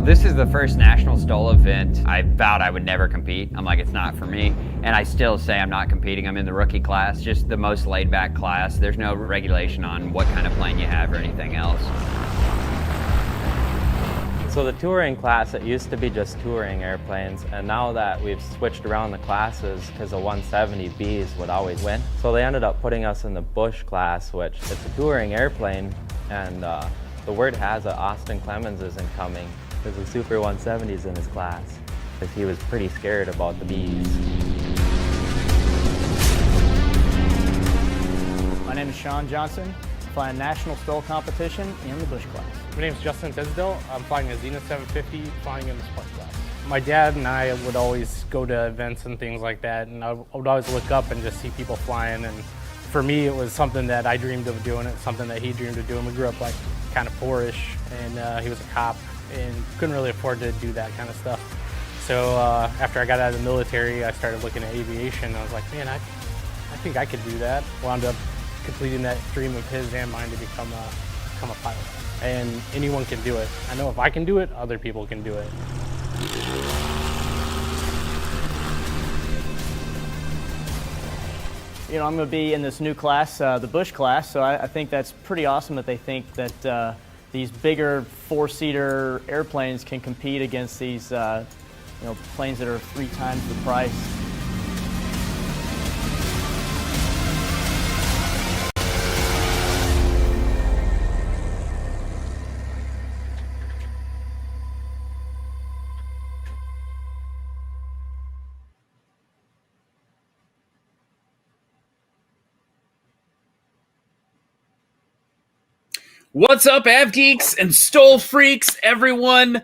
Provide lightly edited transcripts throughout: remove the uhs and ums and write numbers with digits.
This is the first National STOL event. I vowed I would never compete. I'm like, it's not for me. And I still say I'm not competing. I'm in the rookie class, just the most laid back class. There's no regulation on what kind of plane you have or anything else. So the touring class, it used to be just touring airplanes, and now that we've switched around the classes, because the 170Bs would always win, so they ended up putting us in the Bush class, which it's a touring airplane, and the word has it Austin Clemens isn't coming. There's a Super 170s in his class, because he was pretty scared about the Bs. My name is Sean Johnson, flying National STOL competition in the Bush class. My name is Justin Tisdale. I'm flying a Zenith 750, flying in the Sport class. My dad and I would always go to events and things like that, and I would always look up and just see people flying. And for me, it was something that I dreamed of doing. It's something that he dreamed of doing. We grew up like kind of poorish, and he was a cop and couldn't really afford to do that kind of stuff. So after I got out of the military, I started looking at aviation. I was like, man, I think I could do that. Wound up completing that dream of his and mine to become a pilot. And anyone can do it. I know if I can do it, other people can do it. You know, I'm going to be in this new class, the Bush class, so I think that's pretty awesome that they think that these bigger four-seater airplanes can compete against these planes that are 3 times the price. What's up, Av Geeks and STOL Freaks, everyone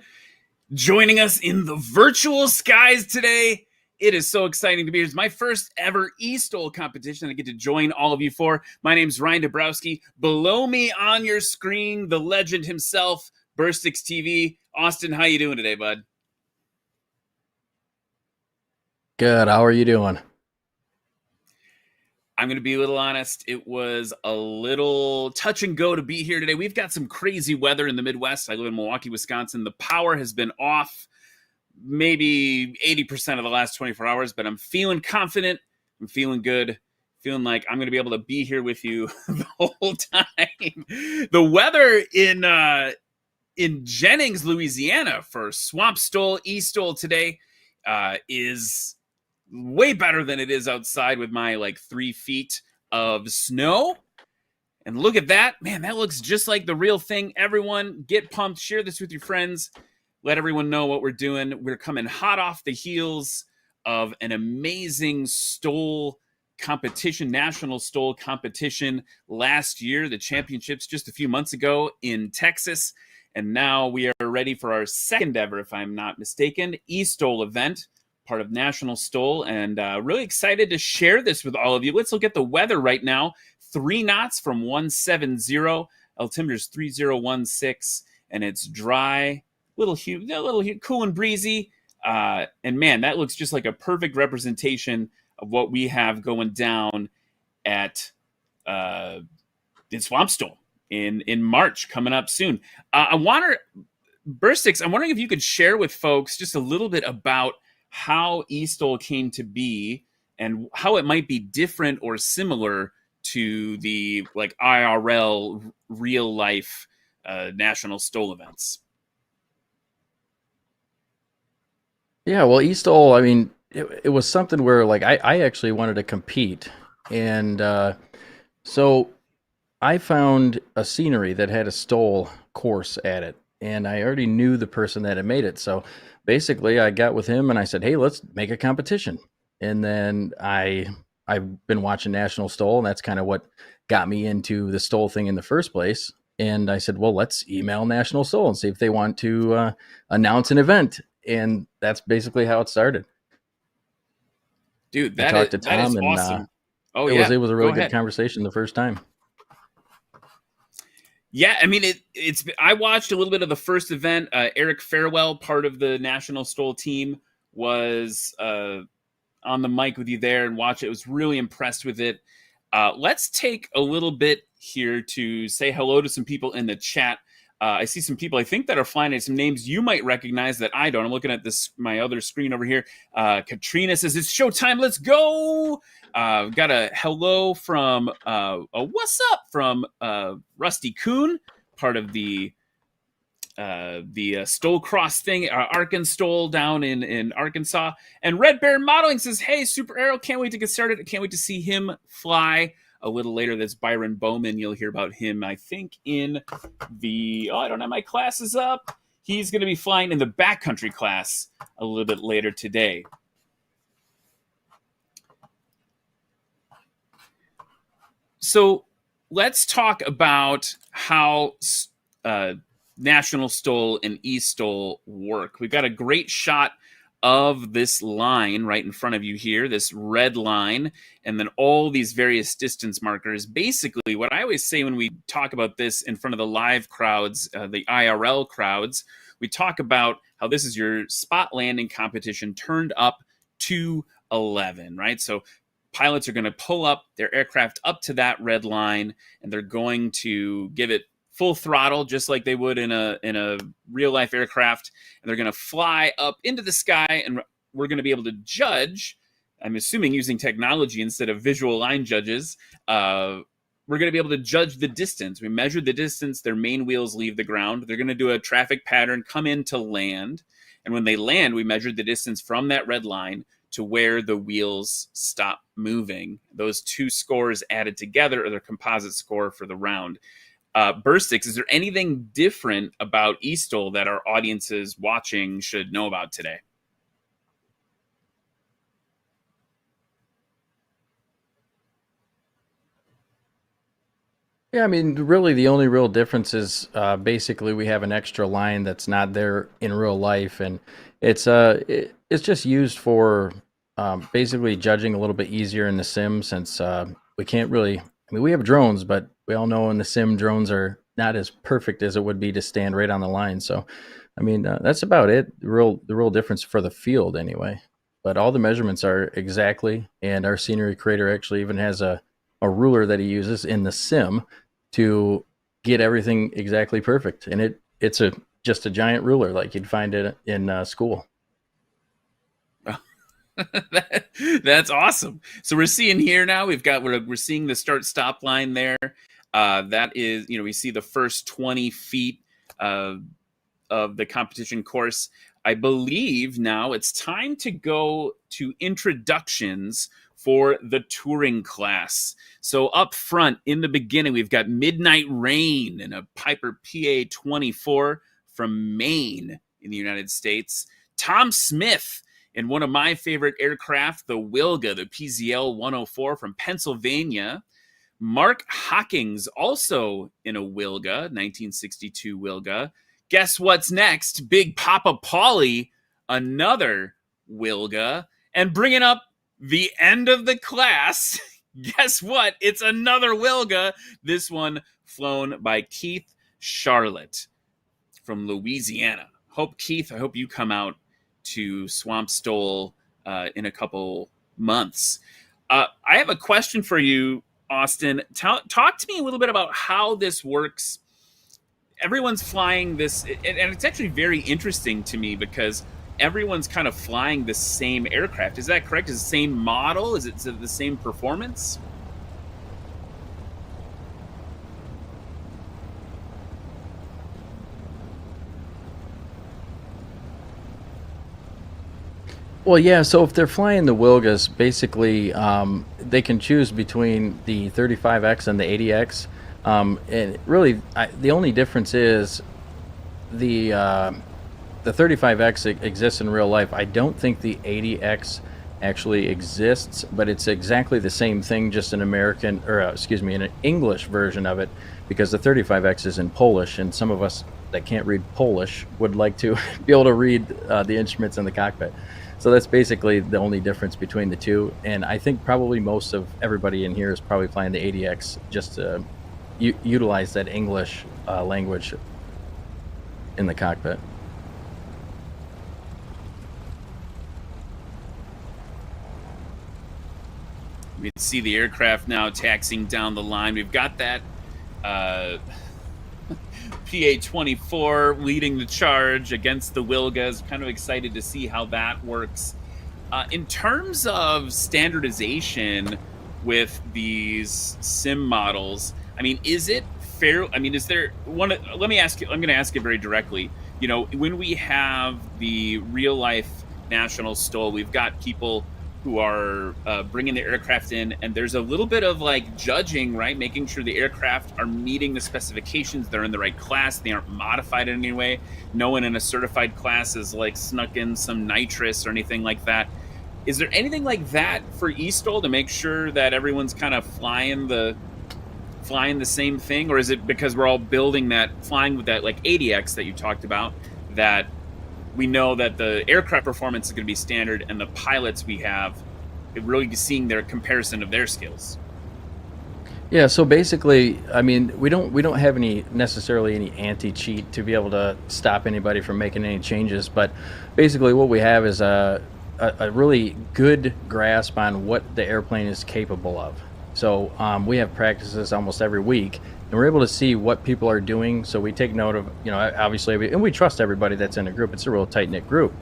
joining us in the virtual skies today. It is so exciting to be here. It's my first ever eSTOL competition I get to join all of you for. My name's Ryan Dabrowski. Below me on your screen, the legend himself, Burstix TV. Austin, how you doing today, bud? Good. How are you doing? I'm going to be a little honest. It was a little touch and go to be here today. We've got some crazy weather in the Midwest. I live in Milwaukee, Wisconsin. The power has been off maybe 80% of the last 24 hours, but I'm feeling confident. I'm feeling good. Feeling like I'm going to be able to be here with you the whole time. The weather in Jennings, Louisiana for Swamp STOL, eSTOL today is way better than it is outside with my 3 feet of snow. And look at that. Man, that looks just like the real thing. Everyone get pumped. Share this with your friends. Let everyone know what we're doing. We're coming hot off the heels of an amazing STOL competition, National STOL competition last year, the championships just a few months ago in Texas. And now we are ready for our second ever, if I'm not mistaken, eSTOL event, part of National STOL, and really excited to share this with all of you. Let's look at the weather right now. 3 knots from 170, altimeter's 3016, and it's dry, little cool and breezy. And man, that looks just like a perfect representation of what we have going down at in Swamp STOL in March, coming up soon. Burstix, I'm wondering if you could share with folks just a little bit about how eSTOL came to be and how it might be different or similar to the IRL real life National STOL events. Yeah, well, eSTOL, I mean, it was something where I actually wanted to compete. And so I found a scenery that had a STOL course at it. And I already knew the person that had made it. So basically I got with him and I said, hey, let's make a competition. And then I've been watching National STOL, and that's kind of what got me into the STOL thing in the first place. And I said, well, let's email National STOL and see if they want to announce an event. And that's basically how it started. Dude, I talked to Tom, and awesome. It was a really good conversation the first time. Yeah, I mean, I watched a little bit of the first event. Eric Farewell, part of the National STOL team, was on the mic with you there and watch it. I was really impressed with it. Let's take a little bit here to say hello to some people in the chat. I see some people I think that are flying at some names you might recognize that I don't. I'm looking at my other screen over here. Katrina says it's showtime. Let's go. Got a hello from a what's up from Rusty Coon, part of the Stol Cross thing, Arkansas down in Arkansas. And Red Bear Modeling says, hey, Super Arrow, can't wait to get started. Can't wait to see him fly. A little later, that's Byron Bowman. You'll hear about him, I think, in the... Oh, I don't have my classes up. He's going to be flying in the Backcountry class a little bit later today. So let's talk about how National Stol and eSTOL work. We've got a great shot of this line right in front of you here, this red line, and then all these various distance markers. Basically, what I always say when we talk about this in front of the live crowds, the IRL crowds, we talk about how this is your spot landing competition turned up to 11, right? So pilots are going to pull up their aircraft up to that red line, and they're going to give it full throttle, just like they would in a real life aircraft, and they're going to fly up into the sky, and we're going to be able to judge. I'm assuming using technology instead of visual line judges. We're going to be able to judge the distance. We measure the distance their main wheels leave the ground. They're going to do a traffic pattern, come in to land, and when they land, we measure the distance from that red line to where the wheels stop moving. Those two scores added together are their composite score for the round. Burstix, is there anything different about eSTOL that our audiences watching should know about today? Yeah, I mean, really the only real difference is basically we have an extra line that's not there in real life, and it's just used for basically judging a little bit easier in the sim, since we can't really. I mean, we have drones, but we all know in the sim drones are not as perfect as it would be to stand right on the line. So, I mean, that's about it. The real difference for the field, anyway. But all the measurements are exactly, and our scenery creator actually even has a ruler that he uses in the sim to get everything exactly perfect. And it's just a giant ruler like you'd find it in school. That's awesome. So we're seeing here now, we're seeing the start stop line there. That is, we see the first 20 feet of the competition course. I believe now it's time to go to introductions for the touring class. So up front in the beginning, we've got Midnight Rain and a Piper PA-24 from Maine in the United States. Tom Smith in one of my favorite aircraft, the Wilga, the PZL-104 from Pennsylvania. Mark Hawkins, also in a Wilga, 1962 Wilga. Guess what's next? Big Papa Paulie, another Wilga. And bringing up the end of the class, guess what? It's another Wilga. This one flown by Keith Charlotte from Louisiana. Keith, I hope you come out to Swamp STOL in a couple months. I have a question for you, Austin. Talk to me a little bit about how this works. Everyone's flying this, and it's actually very interesting to me because everyone's kind of flying the same aircraft. Is that correct? Is it the same model? Is it the same performance? Well, yeah, so if they're flying the Wilgas, basically they can choose between the 35X and the 80X. And really, the only difference is the 35X exists in real life. I don't think the 80X actually exists, but it's exactly the same thing, just an American, or in an English version of it, because the 35X is in Polish, and some of us that can't read Polish would like to be able to read the instruments in the cockpit. So that's basically the only difference between the two. And I think probably most of everybody in here is probably flying the 80X just to utilize that English language in the cockpit. We can see the aircraft now taxiing down the line. We've got that PA-24 leading the charge against the Wilgas. Kind of excited to see how that works. In terms of standardization with these sim models, I mean, is it fair? I mean, is there one? Let me ask you. I'm going to ask you very directly. You know, when we have the real life national STOL, we've got people who are bringing the aircraft in, and there's a little bit of like judging, right? Making sure the aircraft are meeting the specifications, they're in the right class, they aren't modified in any way. No one in a certified class is like snuck in some nitrous or anything like that. Is there anything like that for eSTOL to make sure that everyone's kind of flying the same thing, or is it because we're all building that, flying with that like ADX that you talked about, that we know that the aircraft performance is going to be standard, and the pilots we have really seeing their comparison of their skills? Yeah, so basically, I mean, we don't have any necessarily any anti-cheat to be able to stop anybody from making any changes, but basically what we have is a really good grasp on what the airplane is capable of. So we have practices almost every week, and we're able to see what people are doing. So we take note of, you know, obviously, and we trust everybody that's in the group. It's a real tight-knit group,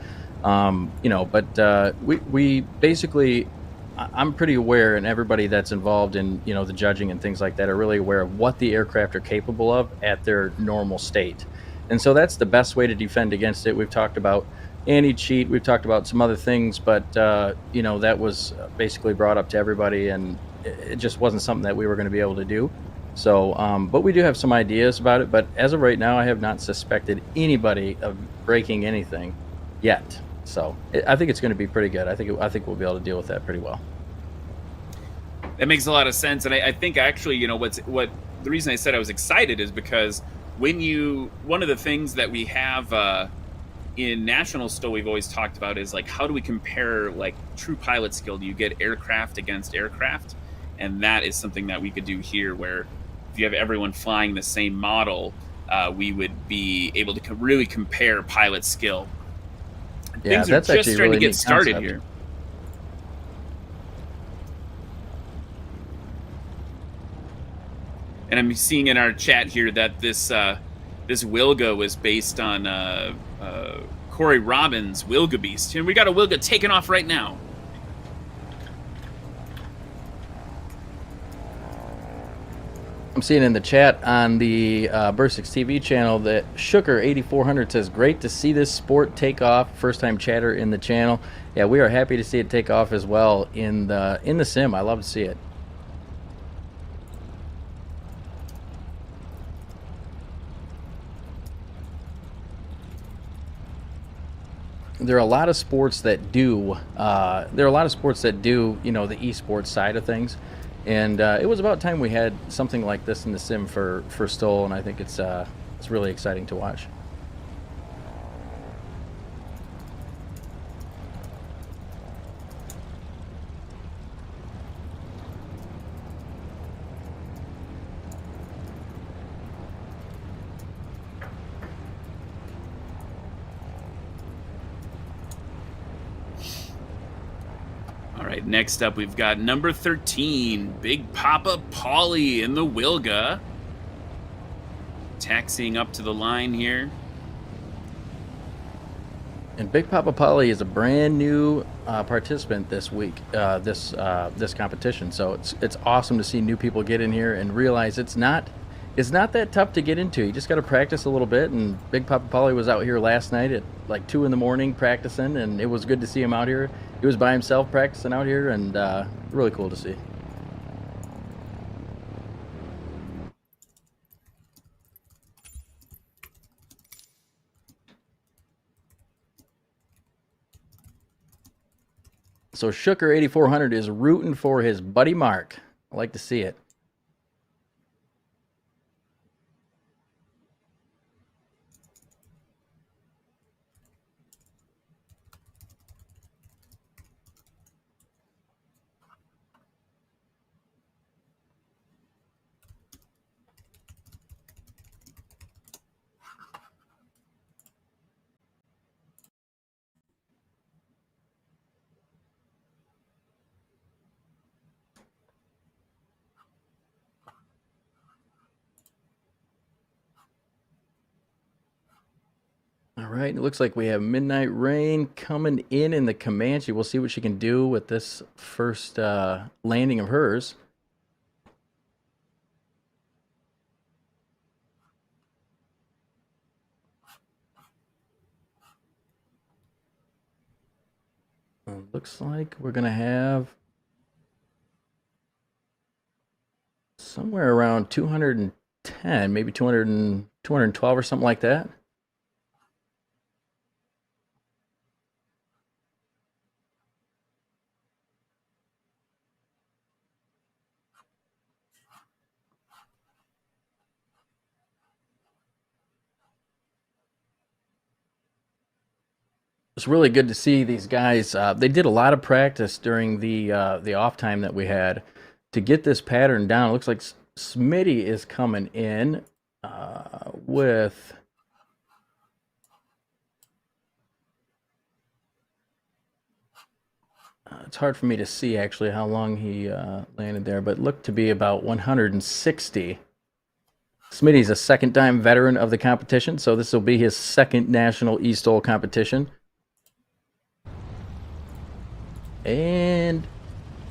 you know, but we basically, I'm pretty aware, and everybody that's involved in, you know, the judging and things like that are really aware of what the aircraft are capable of at their normal state. And so that's the best way to defend against it. We've talked about anti-cheat, we've talked about some other things, but you know, that was basically brought up to everybody, and it just wasn't something that we were going to be able to do. So, but we do have some ideas about it. But as of right now, I have not suspected anybody of breaking anything yet. So I think it's going to be pretty good. I think we'll be able to deal with that pretty well. That makes a lot of sense, and I think actually, you know, what the reason I said I was excited is because one of the things that we have in National STOL we've always talked about is like, how do we compare like true pilot skill? Do you get aircraft against aircraft? And that is something that we could do here, where if you have everyone flying the same model, we would be able to really compare pilot skill. Yeah, Things are that's just actually starting really to get neat started concept. here. And I'm seeing in our chat here that this Wilga was based on Corey Robbins' Wilgabeest, and we got a Wilga taking off right now. I'm seeing in the chat on the Bursix TV channel that Shooker8400 says, "Great to see this sport take off." First time chatter in the channel. Yeah, we are happy to see it take off as well in the sim. I love to see it. There are a lot of sports that do. There are a lot of sports that do, you know, the esports side of things. And it was about time we had something like this in the sim for STOL, and I think it's really exciting to watch. All right, next up we've got number 13, Big Papa Paulie in the Wilga. Taxiing up to the line here. And Big Papa Polly is a brand new participant this week, this competition. So it's awesome to see new people get in here and realize it's not that tough to get into. You just got to practice a little bit. And Big Papa Polly was out here last night at like 2 in the morning practicing, and it was good to see him out here. He was by himself practicing out here, and really cool to see. So Shooker8400 is rooting for his buddy Mark. I like to see it. All right, it looks like we have Midnight Rain coming in the Comanche. We'll see what she can do with this first landing of hers. Looks like we're going to have somewhere around 210, maybe 212 or something like that. It's really good to see these guys. They did a lot of practice during the off time that we had to get this pattern down. It looks like Smitty is coming in with it's hard for me to see actually how long he landed there, but it looked to be about 160. Smitty's a second-time veteran of the competition, so this will be his second national eSTOL competition. And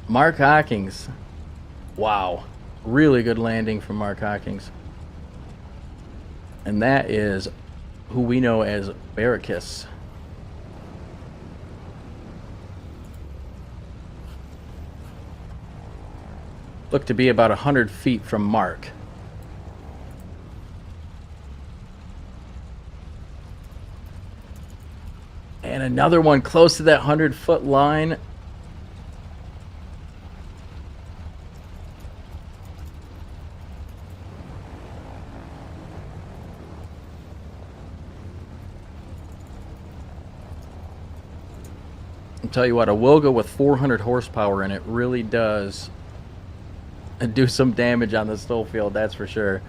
Mark Hawkins. Wow. Really good landing from Mark Hawkins. And that is who we know as Barracus. Looked to be about 100 feet from Mark. And another one close to that 100-foot line. I'll tell you what, a Wilga with 400 horsepower in it really does do some damage on the STOL field, that's for sure.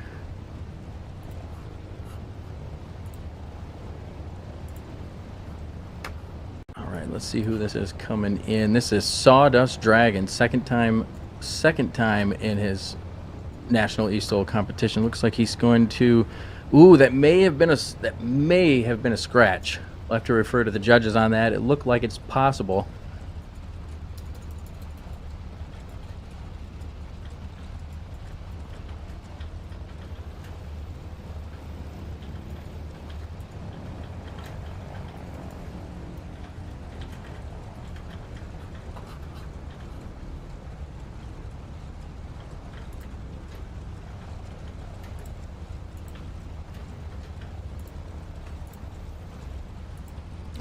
All right, let's see who this is coming in. This is Sawdust Dragon, second time in his national eSTOL competition. Looks like he's going to. Ooh, that may have been a scratch. I'll have to refer to the judges on that. It looked like it's possible.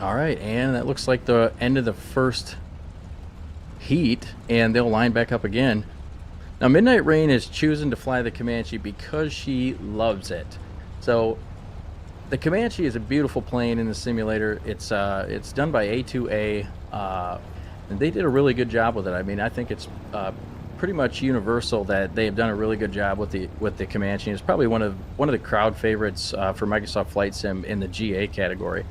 All right, and that looks like the end of the first heat, and they'll line back up again. Now, Midnight Rain is choosing to fly the Comanche because she loves it. So, the Comanche is a beautiful plane in the simulator. It's done by A2A, and they did a really good job with it. I mean, I think it's pretty much universal that they have done a really good job with the Comanche. It's probably one of the crowd favorites for Microsoft Flight Sim in the GA category.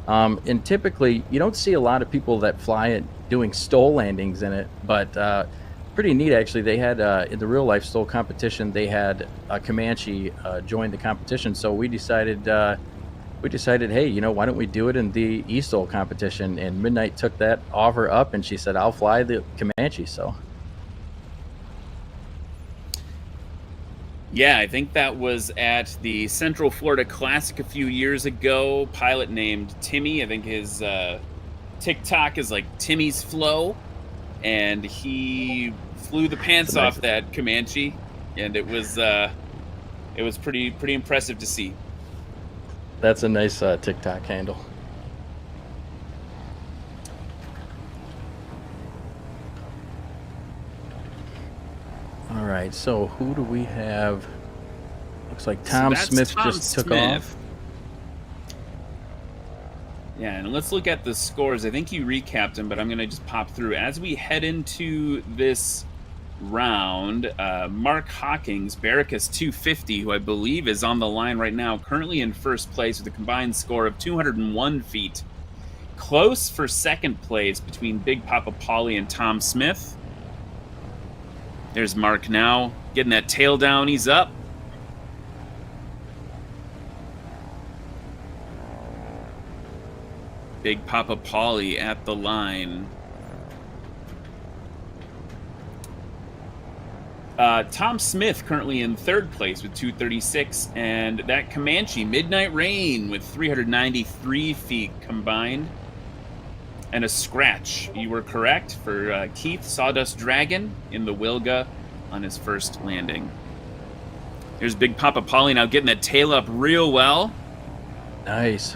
And typically, you don't see a lot of people that fly it doing STOL landings in it, but pretty neat actually. They had in the real life STOL competition, they had a Comanche join the competition. So we decided, hey, you know, why don't we do it in the eSTOL competition? And Midnight took that offer up, and she said, "I'll fly the Comanche." So. Yeah, I think that was at the Central Florida Classic a few years ago. Pilot named Timmy. I think his TikTok is like Timmy's Flow, and he flew the pants off that Comanche, and it was pretty impressive to see. That's a nice TikTok handle. All right, so who do we have? Looks like Tom Smith just took off. Yeah, and let's look at the scores. I think you recapped them, but I'm going to just pop through. As we head into this round, Mark Hawkins, Barracus 250, who I believe is on the line right now, currently in first place with a combined score of 201 feet. Close for second place between Big Papa Polly and Tom Smith. There's Mark now, getting that tail down, he's up. Big Papa Pauly at the line. Tom Smith currently in third place with 236, and that Comanche Midnight Rain with 393 feet combined. And a scratch. You were correct for Keith Sawdust Dragon in the Wilga on his first landing. Here's Big Papa Pauly now getting that tail up real well. Nice.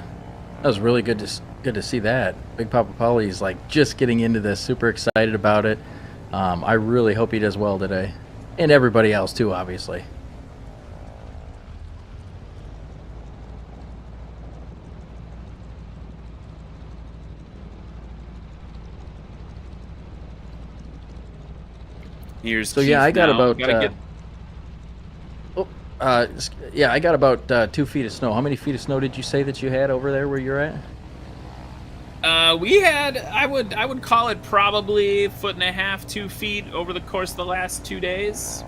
That was really good to see that. Big Papa Pauly's like just getting into this, super excited about it. I really hope he does well today. And everybody else too, obviously. Here's So Keith yeah, I got now. about I got about 2 feet of snow. How many feet of snow did you say that you had over there where you're at? We had, I would call it probably 1.5 to 2 feet over the course of the last 2 days.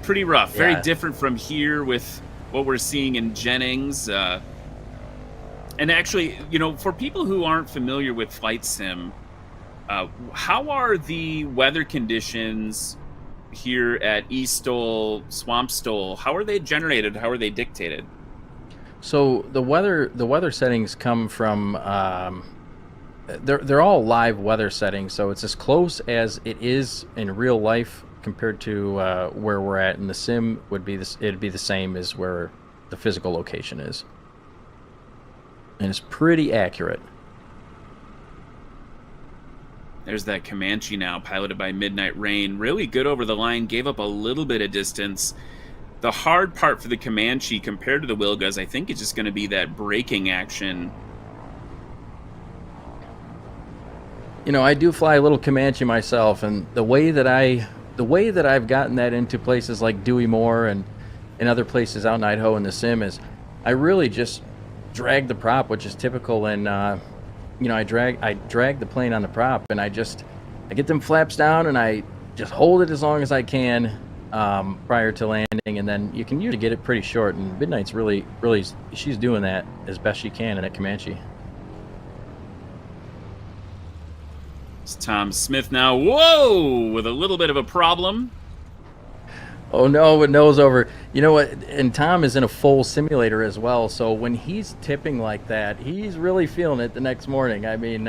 Pretty rough. Very Yeah. different from here with what we're seeing in Jennings. And actually, you know, for people who aren't familiar with Flight Sim, how are the weather conditions here at eSTOL, Swamp STOL? How are they generated? How are they dictated? So the weather settings come from they're all live weather settings, so it's as close as it is in real life compared to where we're at in the sim. It'd be the same as where the physical location is, and it's pretty accurate. There's that Comanche now, piloted by Midnight Rain. Really good over the line, gave up a little bit of distance. The hard part for the Comanche compared to the Wilgas, I think, is just going to be that braking action. You know, I do fly a little Comanche myself, and the way that I've gotten that into places like Dewey Moore and other places out in Idaho in the sim is I really just drag the prop, which is typical in you know, I drag the plane on the prop, and I get them flaps down, and I just hold it as long as I can prior to landing, and then you can usually get it pretty short. And Midnight's really, she's doing that as best she can in a Comanche. It's Tom Smith now. Whoa! With a little bit of a problem. Oh no, with nose over. You know what? And Tom is in a full simulator as well, so when he's tipping like that, he's really feeling it the next morning. I mean,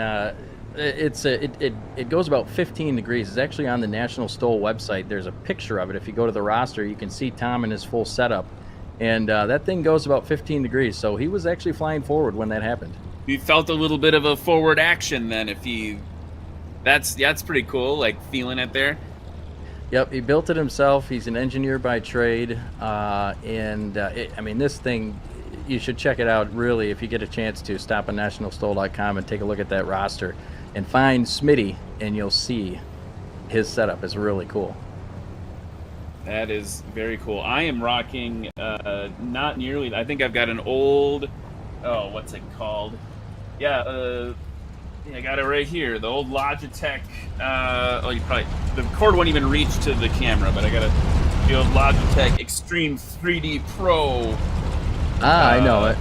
it goes about 15 degrees. It's actually on the National STOL website. There's a picture of it. If you go to the roster, you can see Tom in his full setup, and that thing goes about 15 degrees. So he was actually flying forward when that happened. You felt a little bit of a forward action then. That's pretty cool. Like feeling it there. Yep, he built it himself. He's an engineer by trade, I mean, this thing, you should check it out, really, if you get a chance to. Stop on nationalstol.com and take a look at that roster and find Smitty, and you'll see his setup is really cool. That is very cool. I am rocking, not nearly, I think I've got an old, what's it called? Yeah, I got it right here. The old Logitech. The cord won't even reach to the camera, but I got the old Logitech Extreme 3D Pro. I know it.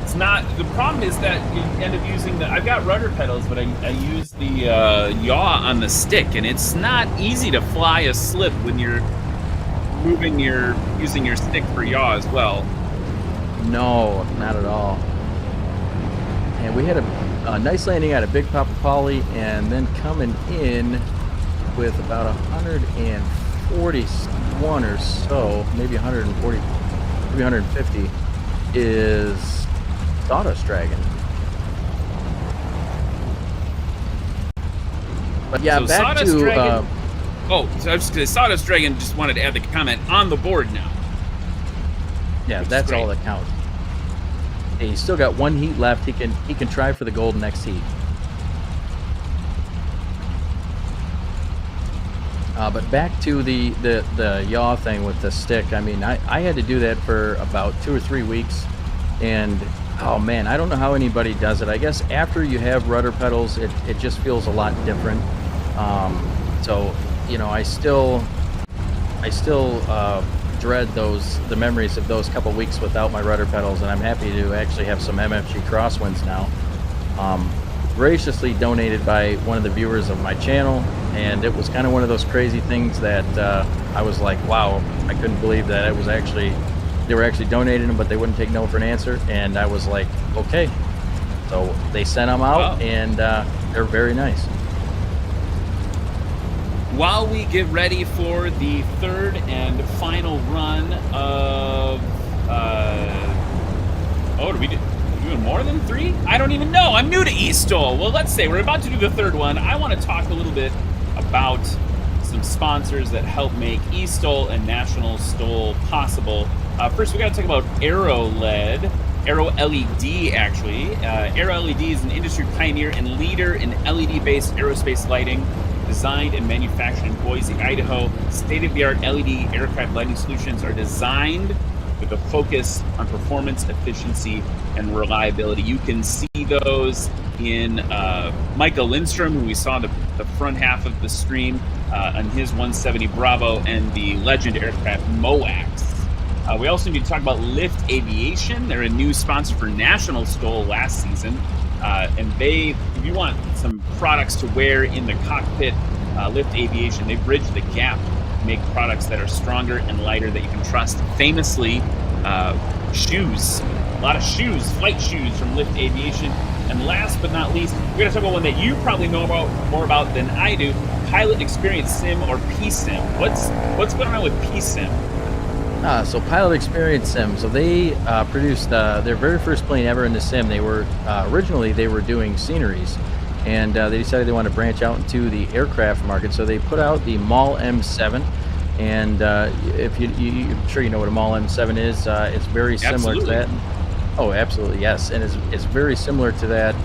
It's not. The problem is that you end up using I've got rudder pedals, but I use the yaw on the stick, and it's not easy to fly a slip when you're using your stick for yaw as well. No, not at all. And we had a nice landing out of Big Papa Pauly, and then coming in with about 141 or so, maybe 140, maybe 150, is Sawdust Dragon. But yeah, So back Sawdust to Dragon, so I was just gonna say, Sawdust Dragon just wanted to add the comment on the board now. yeah, which is that's all great. that counts. He's still got one heat left. He can try for the gold next heat. But back to the yaw thing with the stick. I mean, I had to do that for about 2 or 3 weeks, and oh man, I don't know how anybody does it. I guess after you have rudder pedals, it just feels a lot different. So you know, I still dread the memories of those couple weeks without my rudder pedals, and I'm happy to actually have some MFG crosswinds now. Graciously donated by one of the viewers of my channel, and it was kind of one of those crazy things that I was like, wow, I couldn't believe that it was actually, they were actually donating them, but they wouldn't take no for an answer, and I was like, okay. So they sent them out, Wow. and they're very nice. While we get ready for the third and final run of, oh, we're doing more than 3? I don't even know. I'm new to eSTOL. Well, let's say we're about to do the third one. I want to talk a little bit about some sponsors that help make eSTOL and National STOL possible. First, we got to talk about Aero LED, actually. Aero LED is an industry pioneer and leader in LED-based aerospace lighting, designed and manufactured in Boise, Idaho. State-of-the-art LED aircraft lighting solutions are designed with a focus on performance, efficiency, and reliability. You can see those in Michael Lindstrom, who we saw the front half of the stream on his 170 Bravo, and the Legend aircraft MOAX. We also need to talk about Lift Aviation. They're a new sponsor for National STOL last season. And if you want some products to wear in the cockpit, Lift Aviation, they bridge the gap to make products that are stronger and lighter that you can trust. Famously, shoes. A lot of shoes, flight shoes from Lift Aviation. And last but not least, we're going to talk about one that you probably know more about than I do, Pilot Experience Sim, or PSIM. What's going on with PSIM? So Pilot Experience Sim. So they produced their very first plane ever in the sim. They were originally they were doing sceneries, and they decided they wanted to branch out into the aircraft market. So they put out the MAL M7, and if I'm sure you know what a MAL M7 is. It's very similar to that. Oh, absolutely, yes, and it's very similar to that.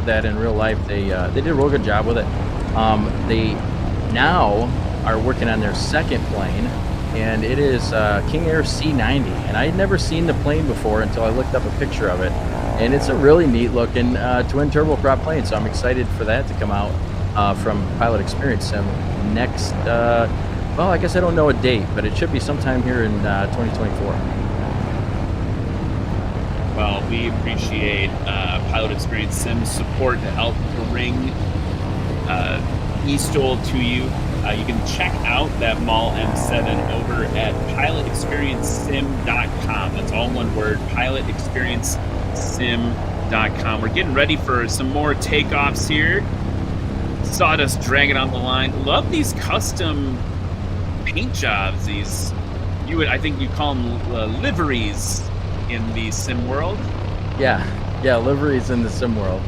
That in real life, they did a real good job with it. They now are working on their second plane. And it is King Air C90, and I had never seen the plane before until I looked up a picture of it, and it's a really neat looking twin turboprop plane, so I'm excited for that to come out from Pilot Experience Sim next, well, I guess I don't know a date, but it should be sometime here in 2024. Well, we appreciate Pilot Experience Sim's support to help bring eSTOL to you. You can check out that MAL M7 over at pilotexperiencessim.com. That's all one word, pilotexperiencessim.com. We're getting ready for some more takeoffs here. Sawdust dragging on the line. Love these custom paint jobs. I think you call them liveries in the sim world. Yeah, liveries in the sim world.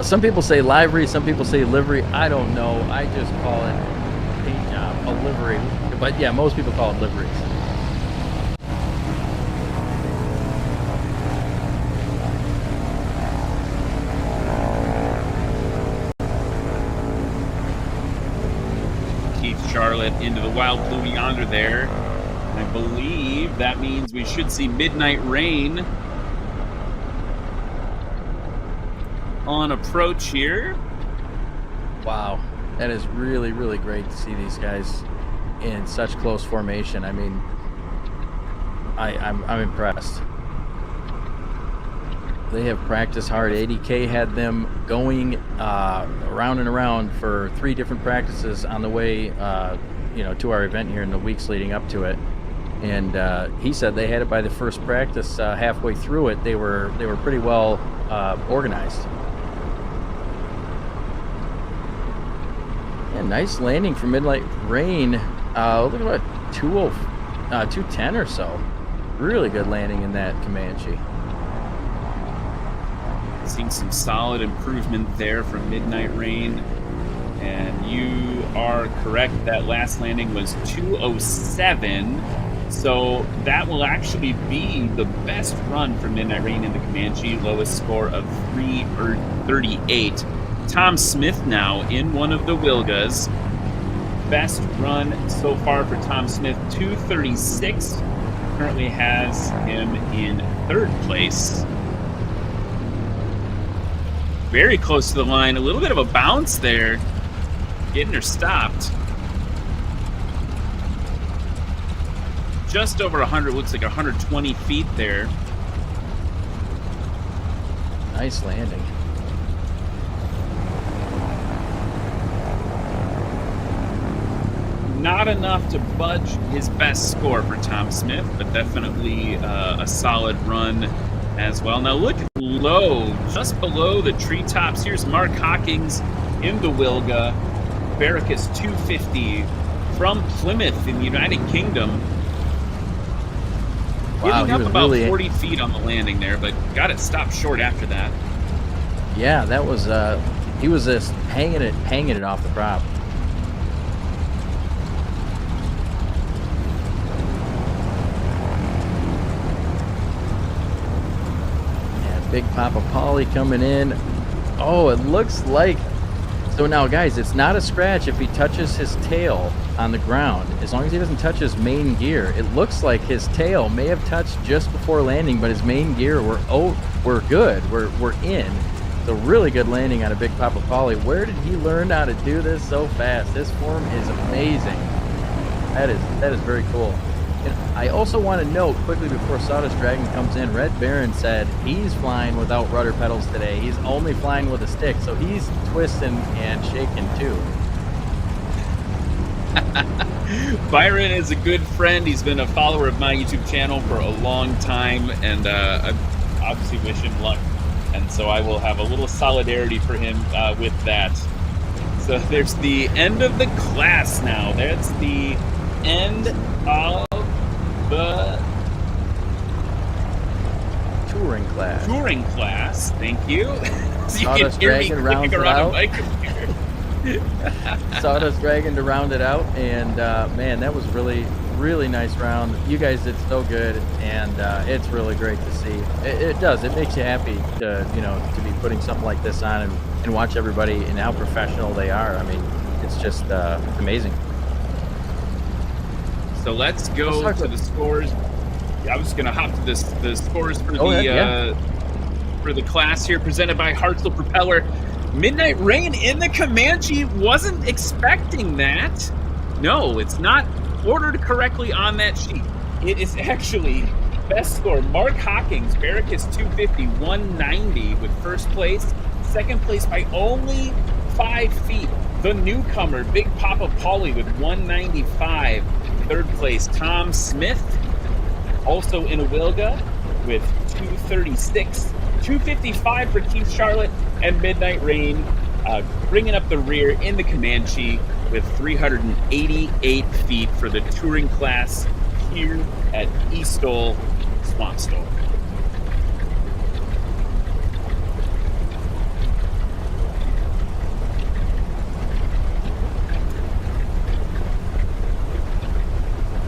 Some people say livery, some people say livery. I don't know. I just call it paint job, a livery. But yeah, most people call it liveries. Keith Charlotte into the wild blue yonder there. I believe that means we should see Midnight Rain on approach here. Wow, that is really, really great to see these guys in such close formation. I mean, I'm impressed. They have practiced hard. ADK had them going around and around for 3 different practices on the way, to our event here in the weeks leading up to it. And he said they had it by the first practice. Halfway through it, they were pretty well organized. Yeah, nice landing for Midnight Rain. Look at about 210 or so. Really good landing in that Comanche. Seeing some solid improvement there from Midnight Rain. And you are correct, that last landing was 207. So that will actually be the best run for Midnight Rain in the Comanche, lowest score of 338. Tom Smith now in one of the Wilgas. Best run so far for Tom Smith, 236. Currently has him in 3rd place. Very close to the line. A little bit of a bounce there. Getting her stopped. just over 100, looks like 120 feet there. Nice landing. Not enough to budge his best score for Tom Smith, but definitely a solid run as well. Now look low, just below the treetops. Here's Mark Hawkins in the Wilga, Barracus 250 from Plymouth in the United Kingdom. Wow, Giving up about really 40 feet on the landing there, but got it stopped short after that. Yeah, that was he was just hanging it off the prop. Yeah, Big Papa Polly coming in. Oh, it looks like. So now, guys, it's not a scratch if he touches his tail on the ground, as long as he doesn't touch his main gear. It looks like his tail may have touched just before landing, but his main gear we're good. We're in. So really good landing on a Big Papa Polly. Where did he learn how to do this so fast? This form is amazing. That is very cool. And I also want to note quickly before Sawdust Dragon comes in, Red Baron said he's flying without rudder pedals today. He's only flying with a stick, so he's twisting and shaking too. Byron is a good friend. He's been a follower of my YouTube channel for a long time, and I obviously wish him luck. And so I will have a little solidarity for him with that. So there's the end of the class now. That's the end of the Touring class. touring class. Thank you. So you Sawdust can hear me Dragon click rounds it around out. a mic computer. Sawdust Dragon to round it out, and man, that was really nice round. You guys did so good, and it's really great to see. It does. It makes you happy to be putting something like this on and watch everybody and how professional they are. I mean, it's just amazing. So let's go to the scores. I was going to hop to the scores for for the class here, presented by Hartzell Propeller. Midnight Rain in the Comanche. Wasn't expecting that. No, it's not ordered correctly on that sheet. It is actually best score. Mark Hawkins, Barracus 250, 190 with first place. Second place by only 5 feet. The newcomer, Big Papa Polly with 195. Third place, Tom Smith, also in a Wilga with 236. 255 for Keith Charlotte, and Midnight Rain bringing up the rear in the Comanche with 388 feet for the touring class here at eSTOL Swamp STOL.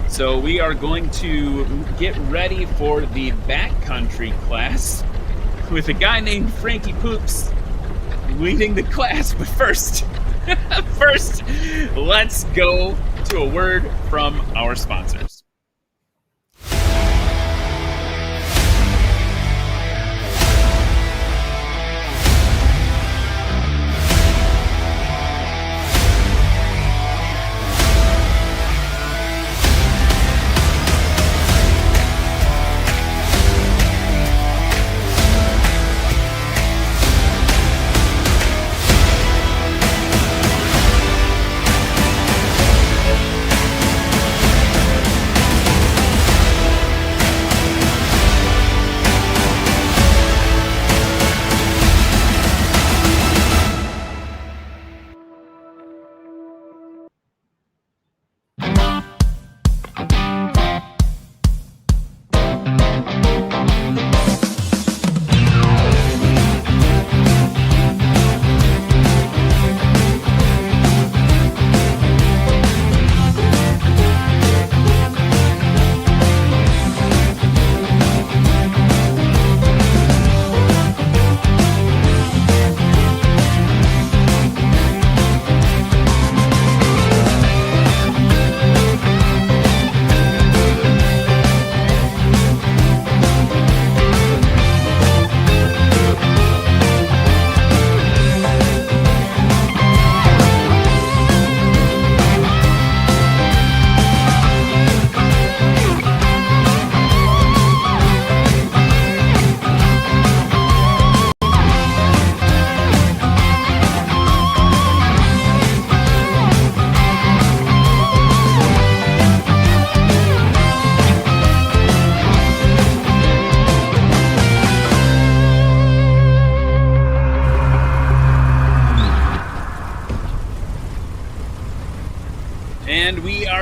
So we are going to get ready for the Backcountry class with a guy named Frankie Poops leading the class. But first, let's go to a word from our sponsors.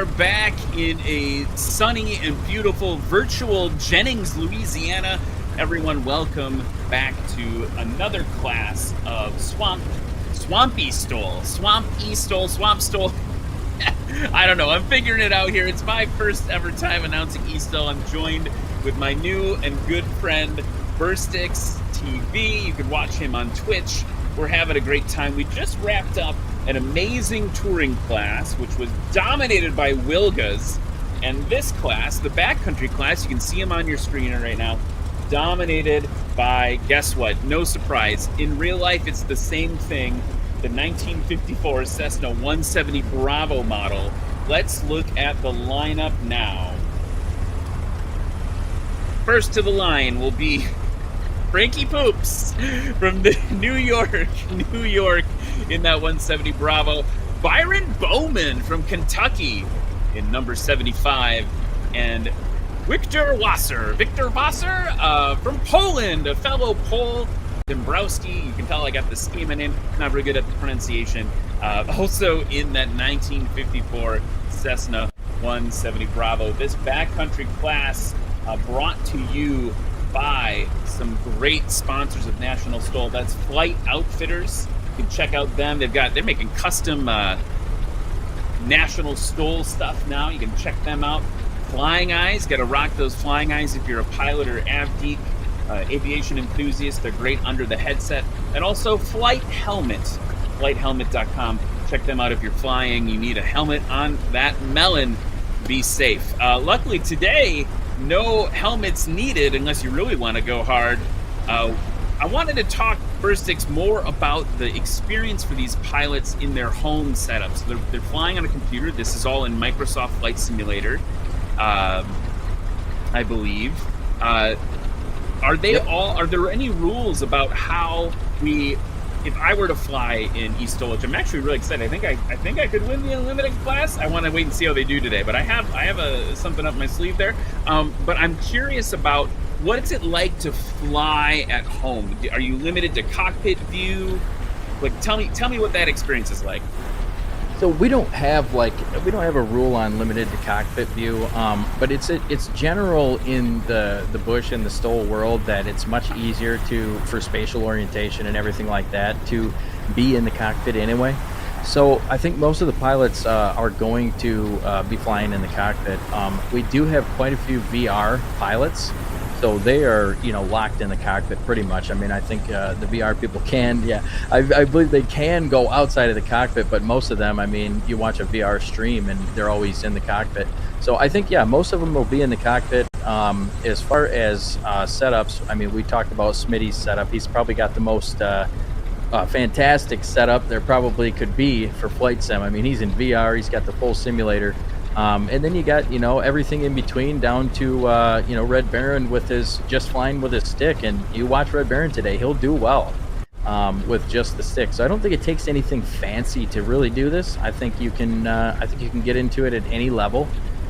are back in a sunny and beautiful virtual Jennings, Louisiana. Everyone, welcome back to another class of Swamp STOL. Swamp STOL. I don't know. I'm figuring it out here. It's my first ever time announcing eSTOL. I'm joined with my new and good friend, Burstix TV. You can watch him on Twitch. We're having a great time. We just wrapped up an amazing touring class, which was dominated by Wilgas. And this class, the Backcountry class, you can see him on your screen right now, dominated by, guess what? No surprise. In real life, it's the same thing. The 1954 Cessna 170 Bravo model. Let's look at the lineup now. First to the line will be Frankie Poops from the New York in that 170 Bravo. Byron Bowman from Kentucky in number 75. And Victor Wasser from Poland, a fellow Pole. Dombrowski, you can tell I got the schema name, not very good at the pronunciation. Also in that 1954 Cessna 170 Bravo. This backcountry class brought to you by some great sponsors of National STOL. That's Flight Outfitters. You can check out them. They're making custom National STOL stuff now. You can check them out. Flying Eyes, got to rock those Flying Eyes if you're a pilot or avgeek. Aviation enthusiast. They're great under the headset. And also Flight Helmet, flighthelmet.com. Check them out if you're flying. You need a helmet on that melon. Be safe. Luckily today, no helmets needed unless you really want to go hard. I wanted to talk, Burstix, more about the experience for these pilots in their home setups. They're flying on a computer. This is all in Microsoft Flight Simulator, I believe. Are there any rules about how if I were to fly in eSTOL, which I'm actually really excited. I think I could win the unlimited class. I want to wait and see how they do today, but I have something up my sleeve there. But I'm curious about what's it like to fly at home? Are you limited to cockpit view? Like, tell me what that experience is like. So we don't have a rule on limited to cockpit view, but it's general in the bush and the STOL world that it's much easier for spatial orientation and everything like that to be in the cockpit anyway. So I think most of the pilots are going to be flying in the cockpit. We do have quite a few VR pilots. So they are, locked in the cockpit pretty much. I mean, I think the VR people can, I believe they can go outside of the cockpit, but most of them, I mean, you watch a VR stream and they're always in the cockpit. So I think, most of them will be in the cockpit. As far as setups, I mean, we talked about Smitty's setup. He's probably got the most fantastic setup there probably could be for flight sim. I mean, he's in VR, he's got the full simulator. And then you got, everything in between down to, Red Baron with just flying with his stick. And you watch Red Baron today, he'll do well with just the stick. So I don't think it takes anything fancy to really do this. I think you can get into it at any level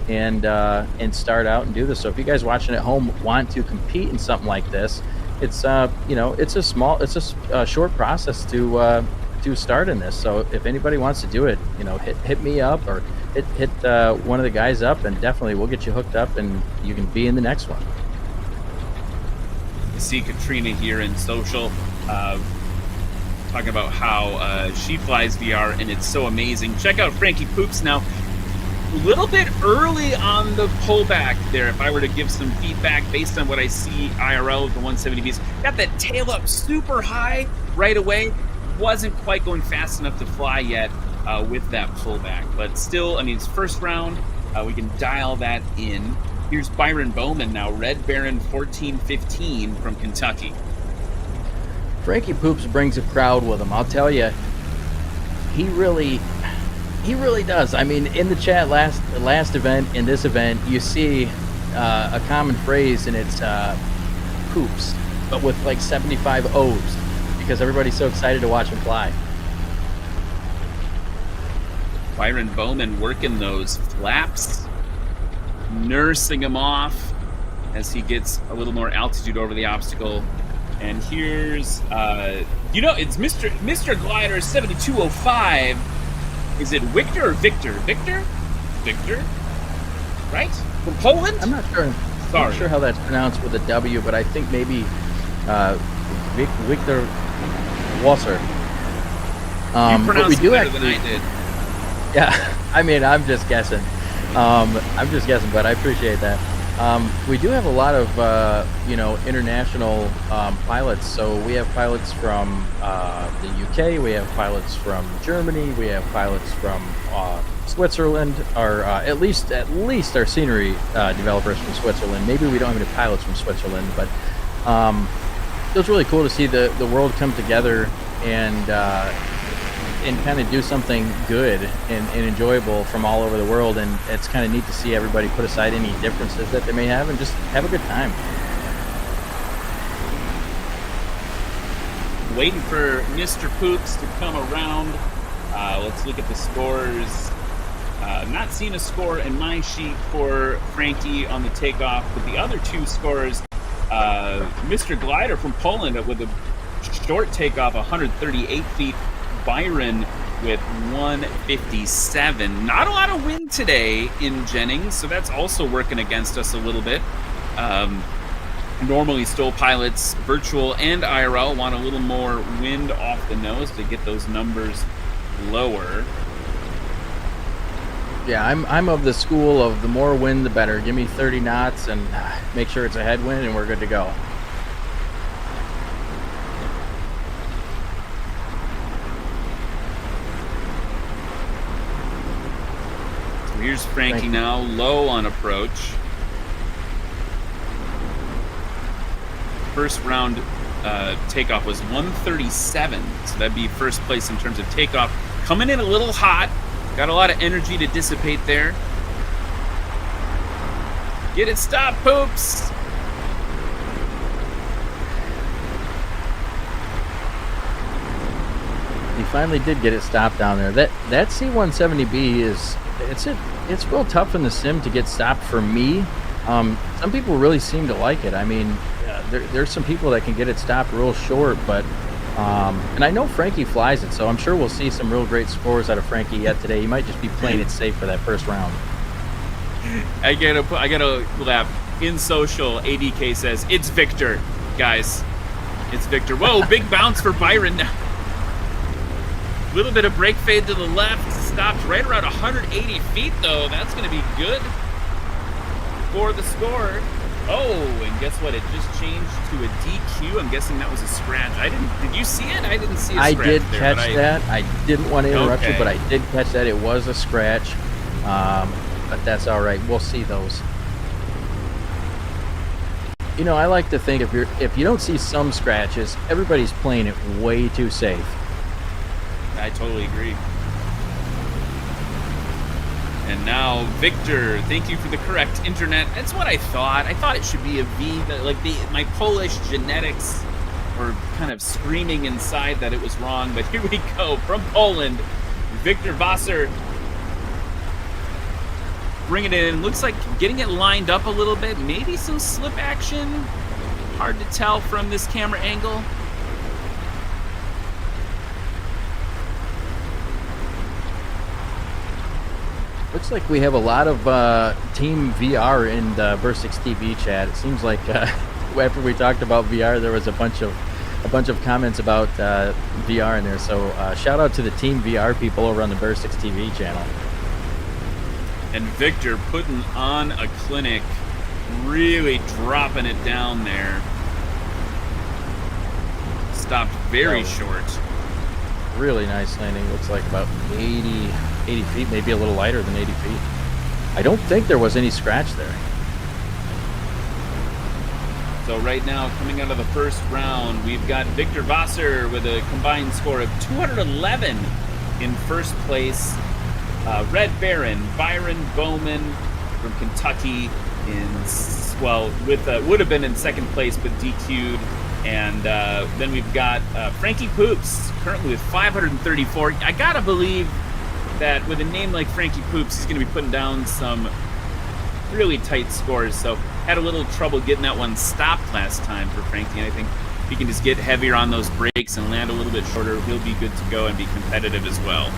and start out and do this. So if you guys watching at home want to compete in something like this, it's a short process to start in this. So if anybody wants to do it, hit me up or hit one of the guys up, and definitely we'll get you hooked up and you can be in the next one. See Katrina here in social talking about how she flies VR and it's so amazing. Check out Frankie Poops now. A little bit early on the pullback there, if I were to give some feedback based on what I see IRL with the 170Bs. Got that tail up super high right away. Wasn't quite going fast enough to fly yet with that pullback. But still, I mean, it's first round. We can dial that in. Here's Byron Bowman now, Red Baron 1415 from Kentucky. Frankie Poops brings a crowd with him. I'll tell you, he really does. I mean, in the chat last event, in this event, you see a common phrase, and it's poops, but with like 75 O's, because everybody's so excited to watch him fly. Byron Bowman working those flaps, nursing him off as he gets a little more altitude over the obstacle. And here's, it's Mr. Glider 7205. Is it Victor or Victor? Victor? Victor, right? From Poland? I'm not sure. Sorry. I'm not sure how that's pronounced with a W, but I think maybe Victor Wasser. You pronounced it better than I did. Yeah, I mean, I'm just guessing. But I appreciate that. We do have a lot of, international pilots. So we have pilots from the UK, we have pilots from Germany, we have pilots from Switzerland, or at least our scenery developers from Switzerland. Maybe we don't have any pilots from Switzerland, but it was really cool to see the world come together and kind of do something good and enjoyable from all over the world. And it's kind of neat to see everybody put aside any differences that they may have and just have a good time. Waiting for Mr. Poops to come around. Let's look at the scores. Not seeing a score in my sheet for Frankie on the takeoff, but the other two scores, Mr. Glider from Poland with a short takeoff, 138 feet. Byron with 157. Not a lot of wind today in Jennings, so that's also working against us a little bit. Normally, STOL pilots, virtual and IRL, want a little more wind off the nose to get those numbers lower. Yeah, I'm of the school of the more wind, the better. Give me 30 knots and make sure it's a headwind, and we're good to go. Here's Frankie now, low on approach. First round takeoff was 137, so that'd be first place in terms of takeoff. Coming in a little hot, got a lot of energy to dissipate there. Get it stopped, Poops! He finally did get it stopped down there. That C-170B is... It's real tough in the sim to get stopped for me. Some people really seem to like it. I mean, there's some people that can get it stopped real short, but and I know Frankie flies it, so I'm sure we'll see some real great scores out of Frankie yet today. He might just be playing it safe for that first round. I gotta laugh. In social, ADK says it's Victor, guys. It's Victor. Whoa, big bounce for Byron now. Little bit of brake fade to the left. Stopped right around 180 feet, though. That's going to be good for the score. Oh, and guess what? It just changed to a DQ. I'm guessing that was a scratch. Did you see it? I didn't see a scratch. I did catch that. I didn't want to interrupt you, but I did catch that. It was a scratch. But that's all right. We'll see those. You know, I like to think if you don't see some scratches, everybody's playing it way too safe. I totally agree. And now, Victor, thank you for the correct internet. That's what I thought. I thought it should be a V. My Polish genetics were kind of screaming inside that it was wrong. But here we go from Poland. Victor Wasser bringing it in. Looks like getting it lined up a little bit. Maybe some slip action. Hard to tell from this camera angle. Looks like we have a lot of Team VR in the Versix TV chat. It seems like after we talked about VR, there was a bunch of comments about VR in there. So shout out to the Team VR people over on the Versix TV channel. And Victor putting on a clinic, really dropping it down there. Stopped very short. Really nice landing. Looks like about 80 feet, maybe a little lighter than 80 feet. I don't think there was any scratch there. So right now, coming out of the first round, we've got Victor Wasser with a combined score of 211 in first place. Red Baron, Byron Bowman from Kentucky would have been in second place, but DQ'd. And then we've got Frankie Poops, currently with 534. I gotta believe that with a name like Frankie Poops, he's going to be putting down some really tight scores. So had a little trouble getting that one stopped last time for Frankie. And I think if he can just get heavier on those brakes and land a little bit shorter, he'll be good to go and be competitive as well.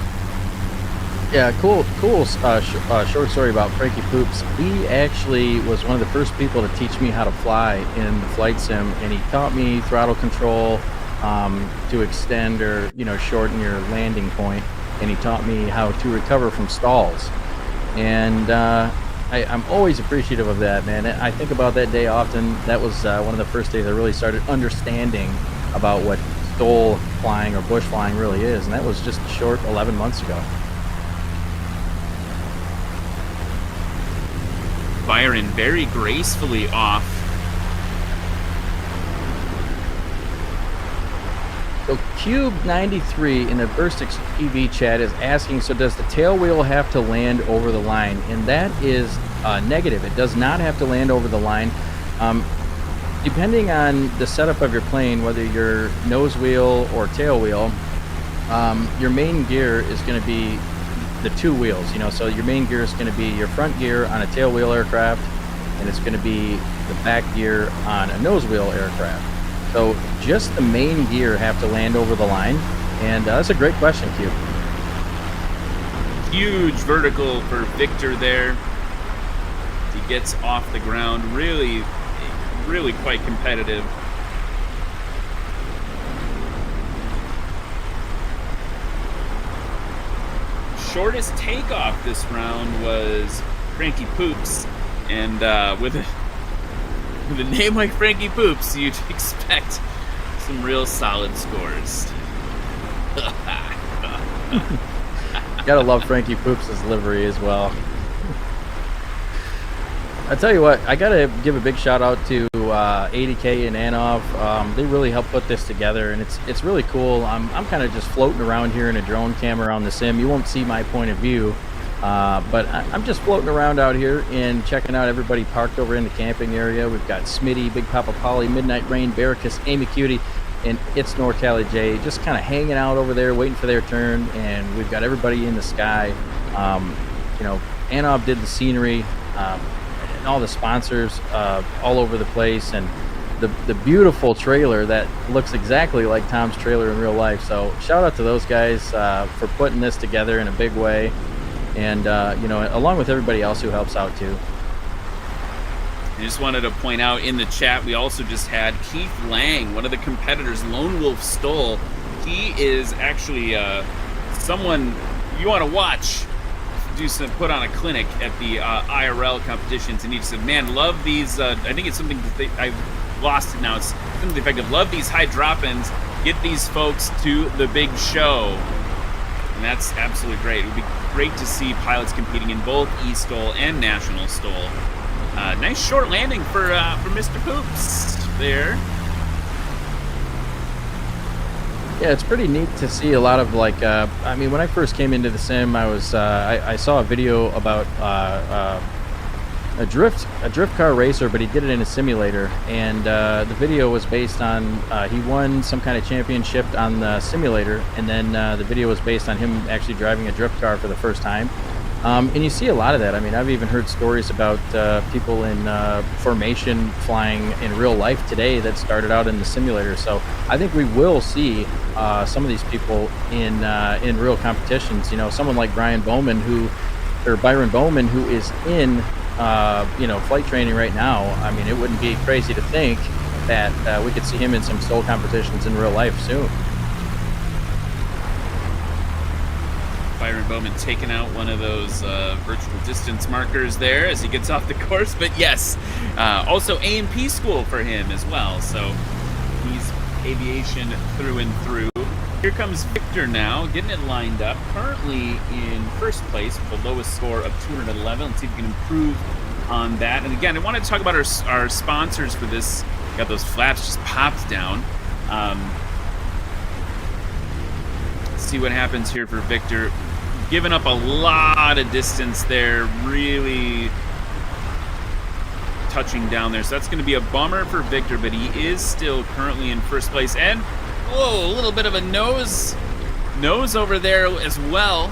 Yeah, cool short story about Frankie Poops. He actually was one of the first people to teach me how to fly in the flight sim, and he taught me throttle control, to extend or shorten your landing point, and he taught me how to recover from stalls. And I'm always appreciative of that, man. I think about that day often. That was one of the first days I really started understanding about what STOL flying or bush flying really is, and that was just a short 11 months ago. Byron very gracefully off. So Cube93 in the Verstix TV chat is asking, so does the tail wheel have to land over the line? And that is negative. It does not have to land over the line. Depending on the setup of your plane, whether you're nose wheel or tail wheel, your main gear is going to be the two wheels. So your main gear is going to be your front gear on a tail wheel aircraft, and it's going to be the back gear on a nose wheel aircraft. So just the main gear have to land over the line, and that's a great question, Q. Huge vertical for Victor there. He gets off the ground, really quite competitive. Shortest takeoff this round was Frankie Poops, and with a name like Frankie Poops, you'd expect some real solid scores. Gotta love Frankie Poops' livery as well. I tell you what, I gotta give a big shout out to 80K and Antonov. They really helped put this together, and it's really cool. I'm kind of just floating around here in a drone camera around the sim. You won't see my point of view, but I'm just floating around out here and checking out everybody parked over in the camping area. We've got Smitty, Big Papa Polly, Midnight Rain, Barracus, Amy Cutie, and It's Norcali J, just kind of hanging out over there waiting for their turn. And we've got everybody in the sky. Antonov did the scenery. And all the sponsors all over the place, and the beautiful trailer that looks exactly like Tom's trailer in real life. So shout out to those guys for putting this together in a big way, and along with everybody else who helps out too. I just wanted to point out in the chat, we also just had Keith Lang, one of the competitors, Lone Wolf STOL. He is actually someone you want to watch put on a clinic at the IRL competitions, and he said, man, love these, I think it's something that I've lost it now, it's something to the effect of love these high drop-ins, get these folks to the big show. And that's absolutely great. It would be great to see pilots competing in both eSTOL and National STOL. Nice short landing for Mr. Poops there. Yeah, it's pretty neat to see a lot of when I first came into the sim, I saw a video about a drift car racer, but he did it in a simulator, and the video was based on he won some kind of championship on the simulator, and then the video was based on him actually driving a drift car for the first time. And you see a lot of that. I mean, I've even heard stories about people in formation flying in real life today that started out in the simulator. So I think we will see some of these people in real competitions. Someone like Byron Bowman, who is in flight training right now. I mean, it wouldn't be crazy to think that we could see him in some STOL competitions in real life soon. Byron Bowman taking out one of those virtual distance markers there as he gets off the course. But yes, also A&P school for him as well. So he's aviation through and through. Here comes Victor now, getting it lined up. Currently in first place with the lowest score of 211. Let's see if we can improve on that. And again, I want to talk about our sponsors for this. Got those flaps just popped down. See what happens here for Victor. Giving up a lot of distance there, really touching down there. So that's going to be a bummer for Victor, but he is still currently in first place. And, whoa, a little bit of a nose over there as well.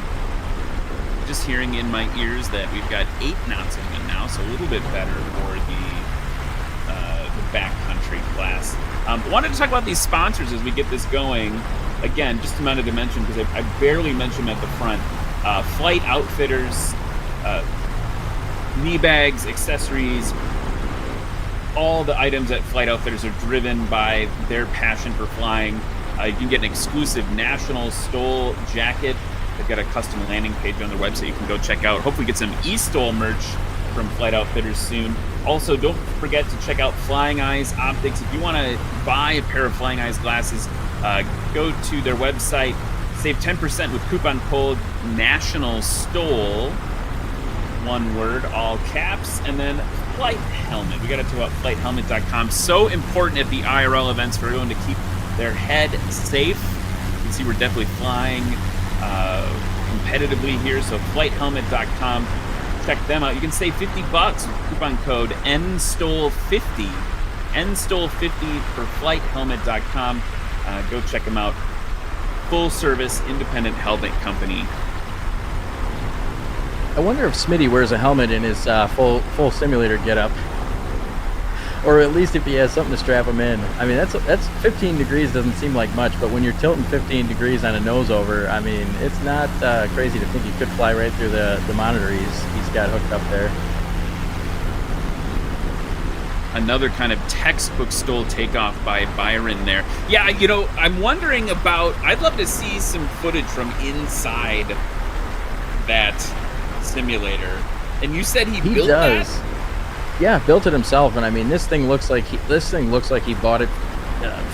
Just hearing in my ears that we've got 8 knots in it now, so a little bit better for the backcountry class. Wanted to talk about these sponsors as we get this going. Again, just a minute to mention, because I barely mentioned them at the front. Flight Outfitters, knee bags, accessories, all the items at Flight Outfitters are driven by their passion for flying. You can get an exclusive National STOL jacket. They've got a custom landing page on their website you can go check out. Hopefully get some eSTOL merch from Flight Outfitters soon. Also, don't forget to check out Flying Eyes Optics. If you want to buy a pair of Flying Eyes glasses, go to their website, save 10% with coupon code National STOL, one word, all caps, and then Flight Helmet. We got to talk about flighthelmet.com. So important at the IRL events for everyone to keep their head safe. You can see we're definitely flying competitively here, so flighthelmet.com. Check them out. You can save $50 with coupon code NSTOL50. NSTOL50 for flighthelmet.com. Go check them out. Full service independent helmet company. I wonder if Smitty wears a helmet in his full simulator getup, or at least if he has something to strap him in. I mean, that's 15 degrees doesn't seem like much, but when you're tilting 15 degrees on a nose over, I mean, it's not crazy to think he could fly right through the monitor he's got hooked up there. Another kind of textbook STOL takeoff by Byron there. Yeah, you know, I'm wondering about, I'd love to see some footage from inside that simulator. And you said he built does. that? Yeah, built it himself, and I mean, this thing looks like he bought it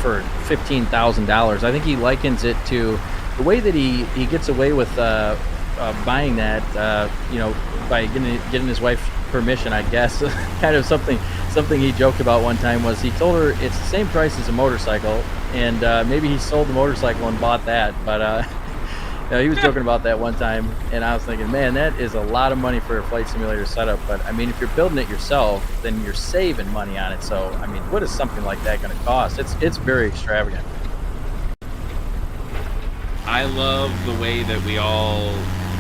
for $15,000. I think he likens it to the way that he gets away with buying that, you know, by getting his wife's permission, I guess. Kind of something he joked about one time was he told her it's the same price as a motorcycle, and maybe he sold the motorcycle and bought that, but you know, he was joking about that one time, and I was thinking, man, that is a lot of money for a flight simulator setup. But I mean, if you're building it yourself, then you're saving money on it. So I mean, what is something like that going to cost? It's very extravagant. I love the way that we all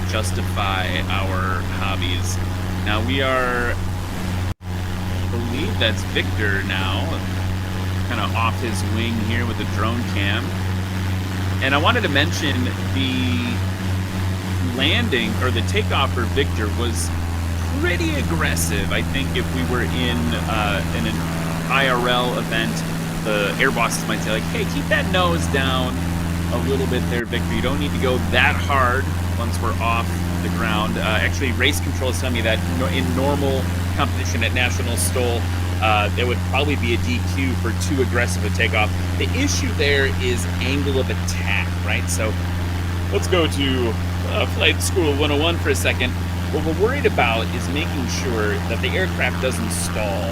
justify our hobbies. Now we are, I believe that's Victor now, kind of off his wing here with the drone cam. And I wanted to mention the landing, or the takeoff for Victor was pretty aggressive. I think if we were in an IRL event, the air bosses might say like, hey, keep that nose down a little bit there, Victor. You don't need to go that hard once we're off the ground. Actually, race control is telling me that in normal competition at National STOL, there would probably be a DQ for too aggressive a takeoff. The issue there is angle of attack, right? So let's go to Flight School 101 for a second. What we're worried about is making sure that the aircraft doesn't stall.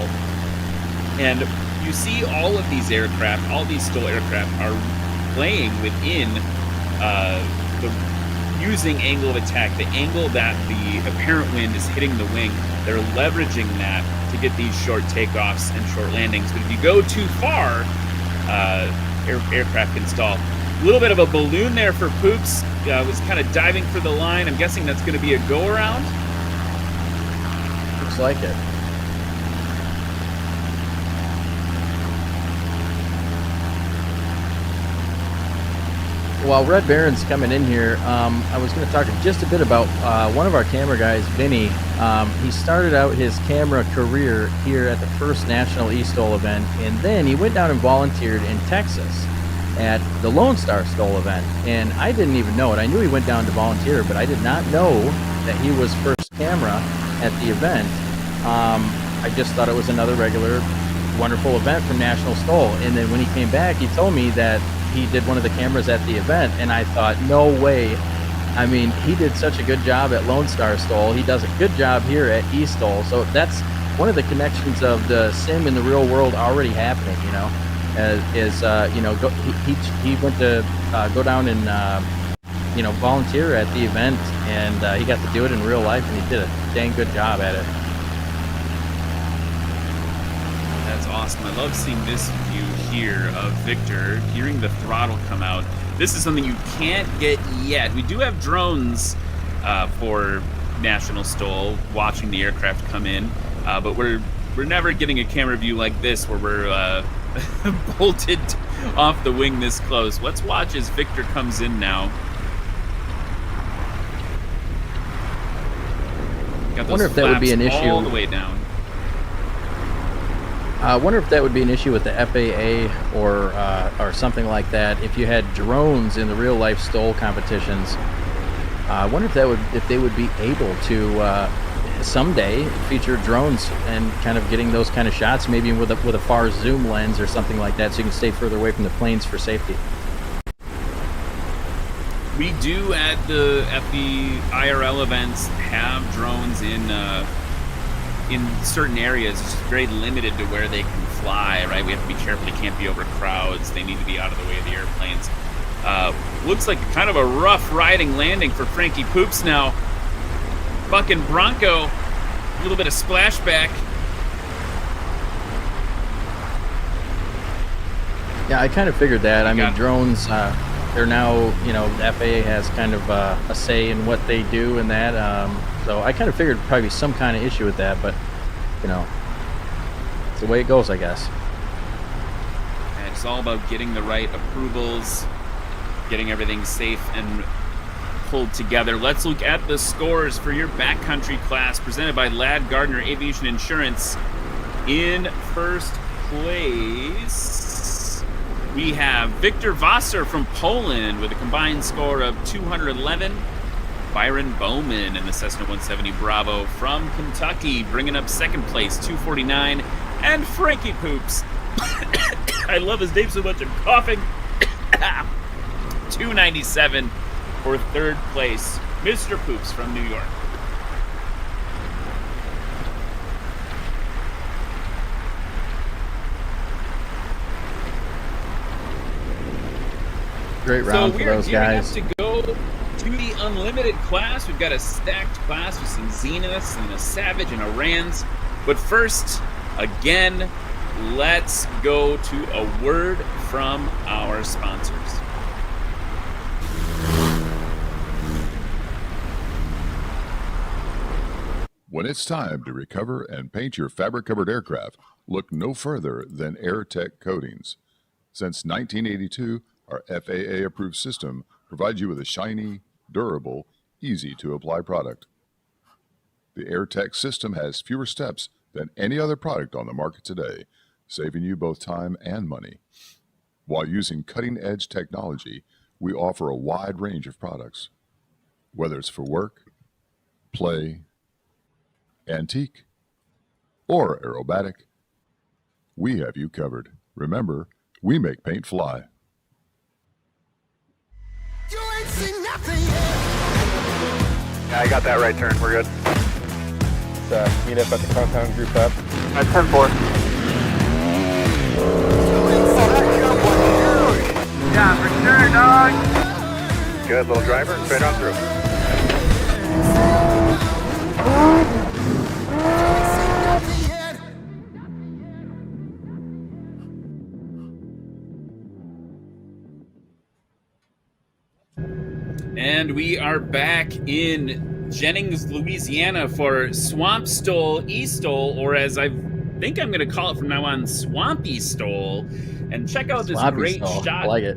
And you see all of these aircraft, all these STOL aircraft are playing within using angle of attack, the angle that the apparent wind is hitting the wing. They're leveraging that to get these short takeoffs and short landings. But if you go too far, aircraft can stall. A little bit of a balloon there for Poops. Was kind of diving for the line. I'm guessing that's going to be a go-around. Looks like it. While Red Baron's coming in here, I was going to talk just a bit about one of our camera guys, Vinny. He started out his camera career here at the first National eSTOL event, and then he went down and volunteered in Texas at the Lone Star STOL event. And I didn't even know it. I knew he went down to volunteer, but I did not know that he was first camera at the event. I just thought it was another regular, wonderful event from National STOL. And then when he came back, he told me that he did one of the cameras at the event, and I thought, no way. I mean, he did such a good job at Lone Star STOL. He does a good job here at eSTOL. So that's one of the connections of the sim in the real world already happening, you know, you know, he went to go down and, you know, volunteer at the event, and he got to do it in real life, and he did a dang good job at it. That's awesome. I love seeing this view here of Victor, hearing the throttle come out. This is something you can't get yet. We do have drones for National STOL watching the aircraft come in, but we're never getting a camera view like this where we're bolted off the wing this close. Let's watch as Victor comes in now. Got I wonder those if that would be an flaps issue. all the way down. I wonder if that would be an issue with the FAA or something like that. If you had drones in the real life STOL competitions, I wonder if they would be able to someday feature drones and kind of getting those kind of shots, maybe with a far zoom lens or something like that, so you can stay further away from the planes for safety. We do at the IRL events have drones in certain areas. It's very limited to where they can fly, right? We have to be careful. They can't be over crowds. They need to be out of the way of the airplanes. Looks like kind of a rough riding landing for Frankie Poops now. Bucking Bronco, a little bit of splashback. Yeah, I kind of figured that. I mean, drones, they're now, the FAA has kind of a say in what they do and that. So I kind of figured probably some kind of issue with that, but, it's the way it goes, I guess. And it's all about getting the right approvals, getting everything safe and pulled together. Let's look at the scores for your backcountry class presented by Ladd Gardner Aviation Insurance. In first place, we have Victor Wasser from Poland with a combined score of 211. Byron Bowman in the Cessna 170 Bravo from Kentucky bringing up second place, 249. And Frankie Poops, I love his name so much, I'm coughing, 297 for third place. Mr. Poops from New York. Great round for those guys. So we're gearing up to go to the unlimited class. We've got a stacked class with some Zeniths and a Savage and a Rands. But first, again, let's go to a word from our sponsors. When it's time to recover and paint your fabric-covered aircraft, look no further than AirTech Coatings. Since 1982, our FAA-approved system provides you with a shiny, durable, easy-to-apply product. The AirTech system has fewer steps than any other product on the market today, saving you both time and money. While using cutting-edge technology, we offer a wide range of products. Whether it's for work, play, antique, or aerobatic, we have you covered. Remember, we make paint fly. You ain't seen nothing yet. Yeah, I got that right turn. We're good. Let's meet up at the compound group up. At 10-4. Yeah, for sure, dog. Good, little driver. Straight on through. And we are back in Jennings, Louisiana for Swamp STOL, eSTOL, or as I think I'm going to call it from now on, Swampy STOL. And check out this Swampy great STOL. shot. I like it.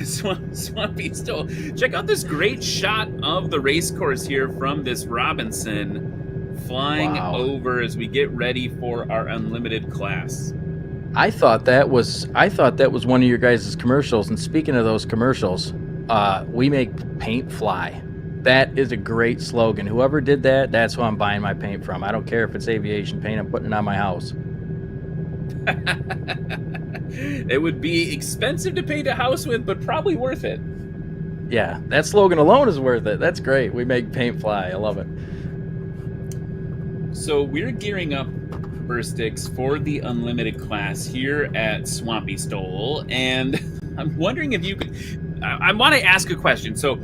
Swampy STOL. Check out this great shot of the race course here from this Robinson flying over as we get ready for our unlimited class. I thought that was one of your guys' commercials. And speaking of those commercials, we make paint fly. That is a great slogan. Whoever did that, that's who I'm buying my paint from. I don't care if it's aviation paint. I'm putting it on my house. It would be expensive to paint a house with, but probably worth it. Yeah, that slogan alone is worth it. That's great. We make paint fly. I love it. So we're gearing up, Bursticks, for the unlimited class here at Swampy STOL, and I'm wondering if you could. I want to ask a question. So,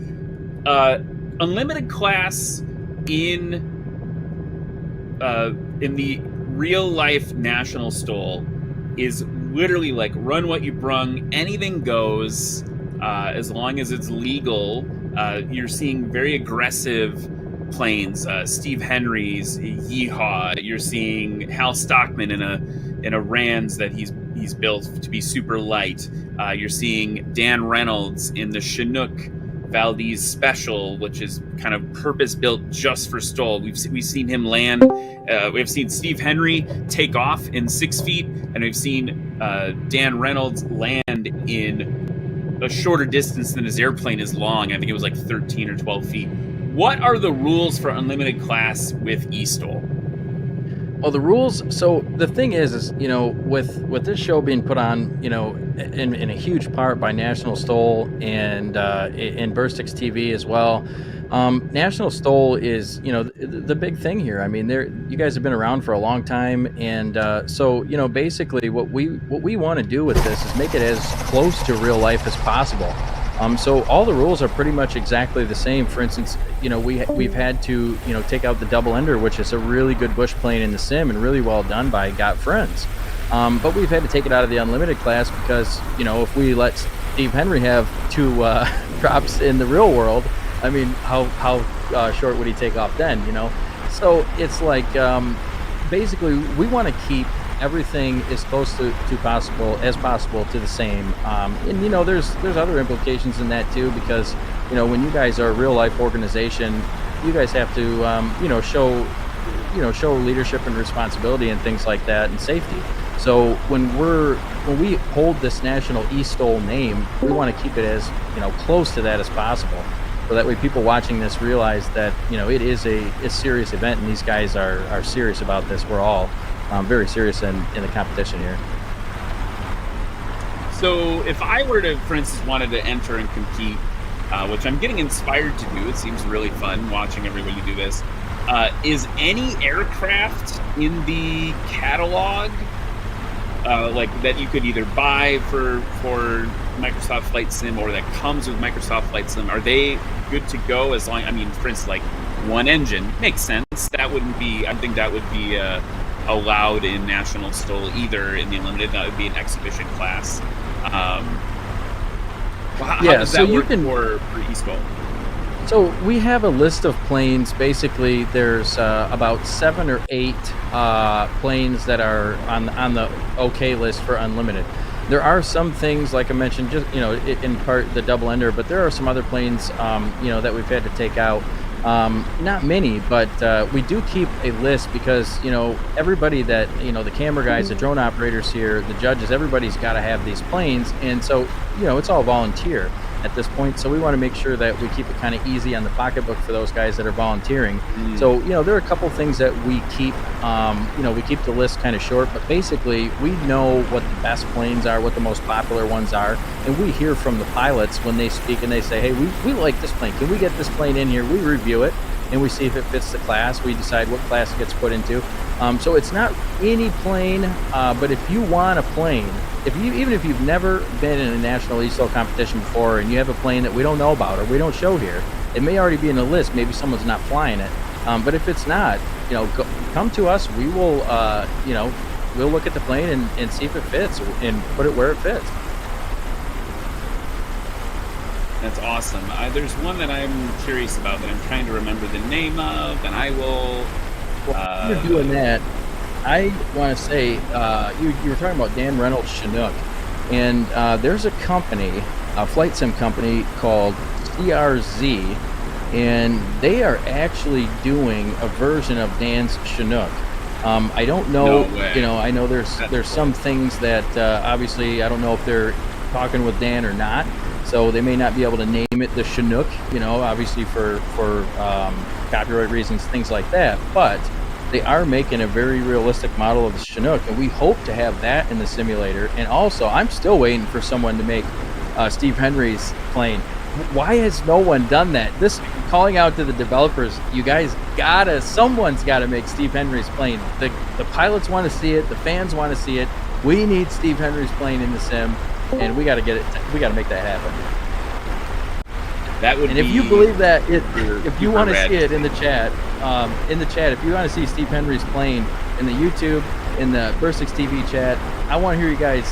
unlimited class in the real life national STOL is literally like run what you brung, anything goes, as long as it's legal. You're seeing very aggressive planes, Steve Henry's Yeehaw. You're seeing Hal Stockman in a Rands that he's built to be super light. You're seeing Dan Reynolds in the Chinook Valdez Special, which is kind of purpose-built just for STOL. We've seen him land. We've seen Steve Henry take off in 6 feet, and we've seen Dan Reynolds land in a shorter distance than his airplane is long. I think it was like 13 or 12 feet. What are the rules for unlimited class with eSTOL? Well, the rules. So the thing is with this show being put on, in a huge part by National STOL and in Burstix TV as well. National STOL is, the big thing here. I mean, you guys have been around for a long time, and so basically what we want to do with this is make it as close to real life as possible. So all the rules are pretty much exactly the same. For instance, we've had to take out the double ender, which is a really good bush plane in the sim and really well done by Got Friends. But we've had to take it out of the unlimited class because if we let Steve Henry have 2 drops in the real world, I mean, how short would he take off then? So it's like basically we want to keep everything as close to possible to the same, and there's other implications in that too, because when you guys are a real life organization, you guys have to show leadership and responsibility and things like that, and safety. So when we hold this national eSTOL name, we want to keep it as close to that as possible, so that way people watching this realize that it is a serious event, and these guys are serious about this. We're all very serious in the competition here. So if I were to, for instance, wanted to enter and compete, which I'm getting inspired to do, it seems really fun watching everybody do this, is any aircraft in the catalog like that you could either buy for Microsoft Flight Sim, or that comes with Microsoft Flight Sim, are they good to go? As long, I mean, for instance, like one engine makes sense. That wouldn't be, I think that would be allowed in National STOL either. In the Unlimited, that would be an exhibition class. How does that work for eSTOL? So we have a list of planes. Basically, there's about 7 or 8 planes that are on the OK list for unlimited. There are some things, like I mentioned, just in part the double ender, but there are some other planes that we've had to take out. Not many, but we do keep a list because everybody that the camera guys, the drone operators here, the judges, everybody's got to have these planes, and so it's all volunteer at this point. So we want to make sure that we keep it kind of easy on the pocketbook for those guys that are volunteering. So there are a couple things that we keep. We keep the list kind of short, but basically we know what the best planes are, what the most popular ones are, and we hear from the pilots when they speak and they say, hey, we like this plane, can we get this plane in here? We review it and we see if it fits the class. We decide what class it gets put into. So it's not any plane, but if you want a plane, even if you've never been in a national eSTOL competition before and you have a plane that we don't know about or we don't show here, it may already be in the list. Maybe someone's not flying it. But if it's not, come to us. We will, we'll look at the plane and see if it fits and put it where it fits. That's awesome. There's one that I'm curious about that I'm trying to remember the name of, and I will. While you're doing that, I want to say you were talking about Dan Reynolds Chinook, and there's a company, a flight sim company called CRZ, and they are actually doing a version of Dan's Chinook. I don't know, No way. I know there's some things that obviously I don't know if they're talking with Dan or not, so they may not be able to name it the Chinook, obviously for copyright reasons, things like that, but they are making a very realistic model of the Chinook, and we hope to have that in the simulator. And also, I'm still waiting for someone to make Steve Henry's plane. Why has no one done that? Calling out to the developers, you guys someone's gotta make Steve Henry's plane. The pilots want to see it, the fans want to see it. We need Steve Henry's plane in the sim, and we gotta get it. We gotta make that happen. That would. And if you believe that, if you want to see it in the chat, if you want to see Steve Henry's plane in the YouTube, in the Burstix TV chat, I want to hear you guys.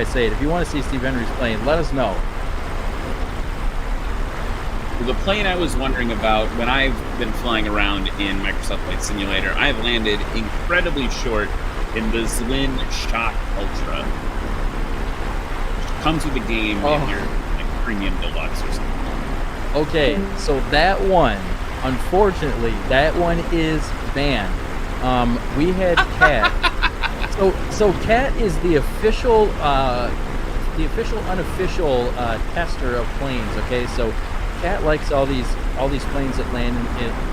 Say it. If you want to see Steve Henry's plane, let us know. The plane I was wondering about when I've been flying around in Microsoft Flight Simulator, I've landed incredibly short in the Zlin Shock Ultra, which comes with the game in your premium deluxe or something. Okay, so that one, unfortunately, that one is banned. We had Kat. So Kat is the official, unofficial tester of planes. Okay, so Kat likes all these planes that land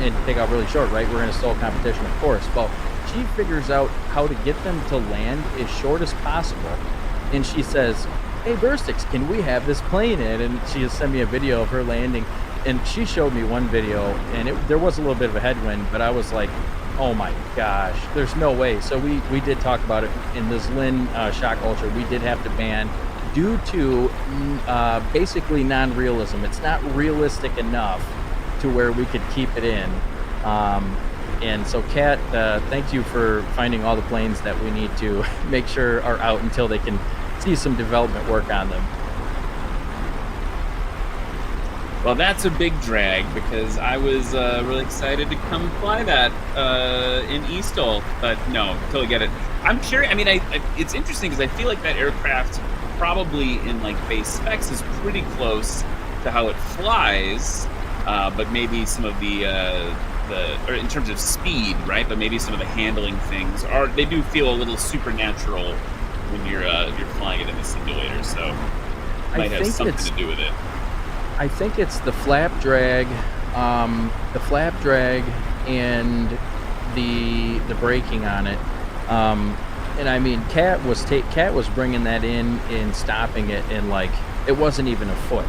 and take off really short, right? We're in a STOL competition, of course. Well, she figures out how to get them to land as short as possible, and she says, "Hey, Burstix, can we have this plane in?" And she just sent me a video of her landing, and she showed me one video, and there was a little bit of a headwind, but I was like, oh my gosh, there's no way. So we did talk about it in this Lynn Shock Ultra. We did have to ban due to basically non-realism. It's not realistic enough to where we could keep it in. And so, Kat, thank you for finding all the planes that we need to make sure are out until they can see some development work on them. Well, that's a big drag because I was really excited to come fly that in eSTOL, but no, totally get it. I'm curious. I mean, it's interesting because I feel like that aircraft probably in like base specs is pretty close to how it flies, but maybe some of the or in terms of speed, right? But maybe some of the handling things they do feel a little supernatural when you're flying it in the simulator. So it might have something to do with it. I think it's the flap drag, and the braking on it. And I mean, Kat was bringing that in and stopping it, and like it wasn't even a foot.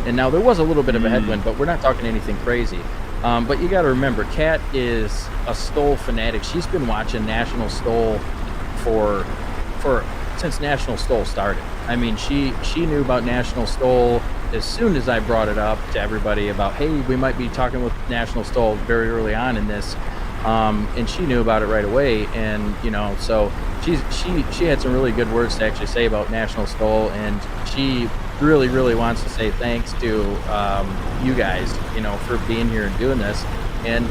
And now there was a little bit of a headwind, but we're not talking anything crazy. But you got to remember, Kat is a STOL fanatic. She's been watching National STOL since National STOL started. I mean, she knew about National STOL as soon as I brought it up to everybody about, hey, we might be talking with National STOL very early on in this, and she knew about it right away. And so she had some really good words to actually say about National STOL, and she really wants to say thanks to you guys, for being here and doing this and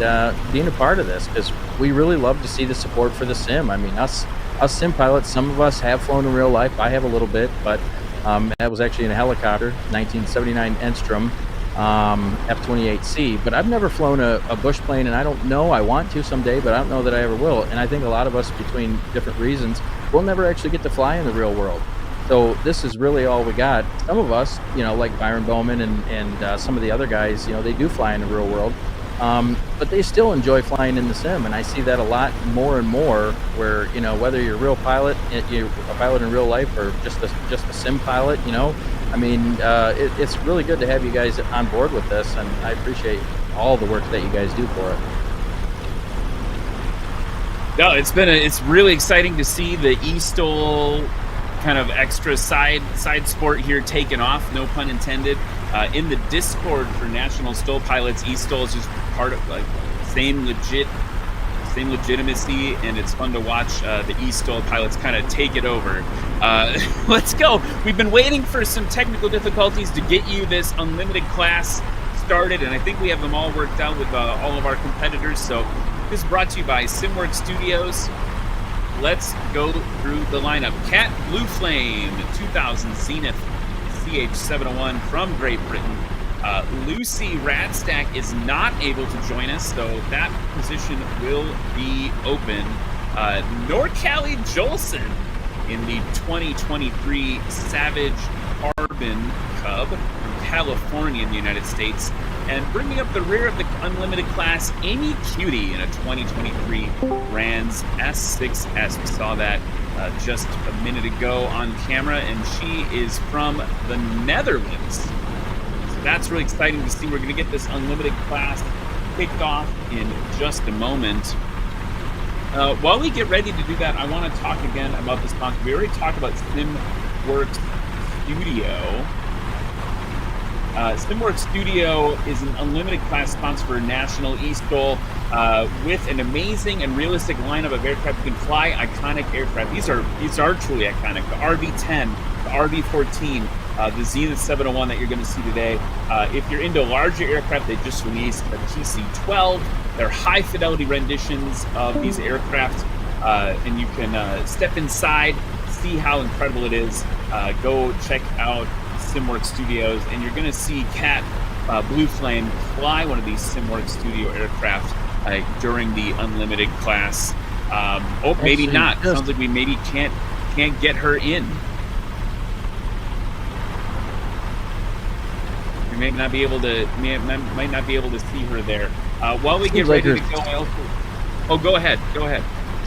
being a part of this, because we really love to see the support for the sim. I mean, us sim pilots, some of us have flown in real life. I have a little bit, but that was actually in a helicopter, 1979 Enstrom F-28C. But I've never flown a bush plane, and I don't know. I want to someday, but I don't know that I ever will. And I think a lot of us, between different reasons, will never actually get to fly in the real world. So this is really all we got. Some of us, like Byron Bowman and some of the other guys, they do fly in the real world. But they still enjoy flying in the sim, and I see that a lot more and more. Where whether you're a real pilot, you're a pilot in real life, or just a sim pilot, I mean, it's really good to have you guys on board with this, and I appreciate all the work that you guys do for it. No, it's really exciting to see the eSTOL kind of extra side sport here taken off, no pun intended. In the Discord for National STOL pilots, eSTOL is just part of like same legitimacy, and it's fun to watch the eSTOL pilots kind of take it over. Let's go. We've been waiting for some technical difficulties to get you this unlimited class started, and I think we have them all worked out with all of our competitors. So this is brought to you by Simworks Studios. Let's go through the lineup. Kat Blue Flame, 2000 Zenith CH701 from Great Britain. Lucy Radstack is not able to join us, so that position will be open. Norcali Jolson in the 2023 Savage Carbon Cub from California in the United States. And bringing up the rear of the unlimited class, Amy Cutie in a 2023 Rands S6S. We saw that just a minute ago on camera, and she is from the Netherlands. So that's really exciting to see. We're going to get this unlimited class kicked off in just a moment. While we get ready to do that, I want to talk again about this sponsor. We already talked about Simworks Studio. Simworks Studio is an unlimited class sponsor for National eSTOL with an amazing and realistic lineup of aircraft. You can fly iconic aircraft. These are truly iconic. The RV-10, the RV-14, the Zenith 701 that you're going to see today. If you're into larger aircraft, they just released a TC-12. They're high fidelity renditions of these aircraft, and you can step inside, see how incredible it is. Go check out Simworks Studios, and you're going to see Kat Blue Flame fly one of these Simworks Studio aircraft during the unlimited class. Maybe Actually, not. Sounds like we maybe can't get her in. We might not be able to see her there. While we get ready to go, go ahead.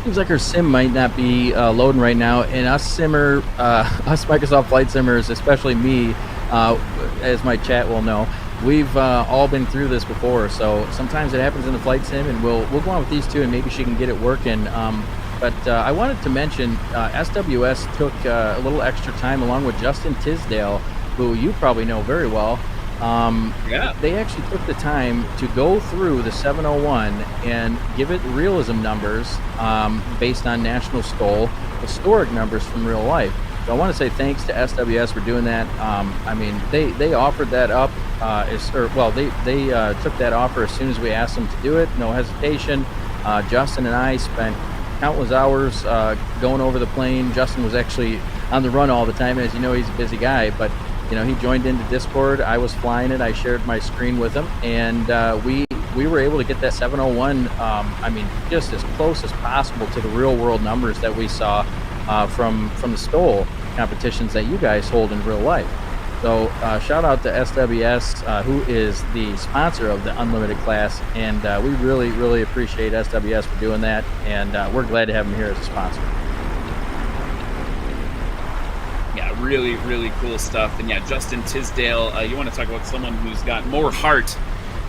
Seems like her sim might not be loading right now, and us Microsoft Flight Simmers, especially me, as my chat will know, we've all been through this before. So sometimes it happens in the flight sim, and we'll go on with these two, and maybe she can get it working. But I wanted to mention SWS took a little extra time along with Justin Tisdale, who you probably know very well. They actually took the time to go through the 701 and give it realism numbers based on National STOL, historic numbers from real life. So I want to say thanks to SWS for doing that. I mean, they offered that up, they took that offer as soon as we asked them to do it, no hesitation. Justin and I spent countless hours going over the plane. Justin was actually on the run all the time. As you know, he's a busy guy, but you know, he joined into Discord. I was flying it. I shared my screen with him, and we were able to get that 701. I mean, just as close as possible to the real world numbers that we saw from the STOL competitions that you guys hold in real life. So shout out to SWS, who is the sponsor of the Unlimited class, and we really appreciate SWS for doing that, and we're glad to have them here as a sponsor. Yeah, really cool stuff. And yeah, Justin Tisdale, you want to talk about someone who's got more heart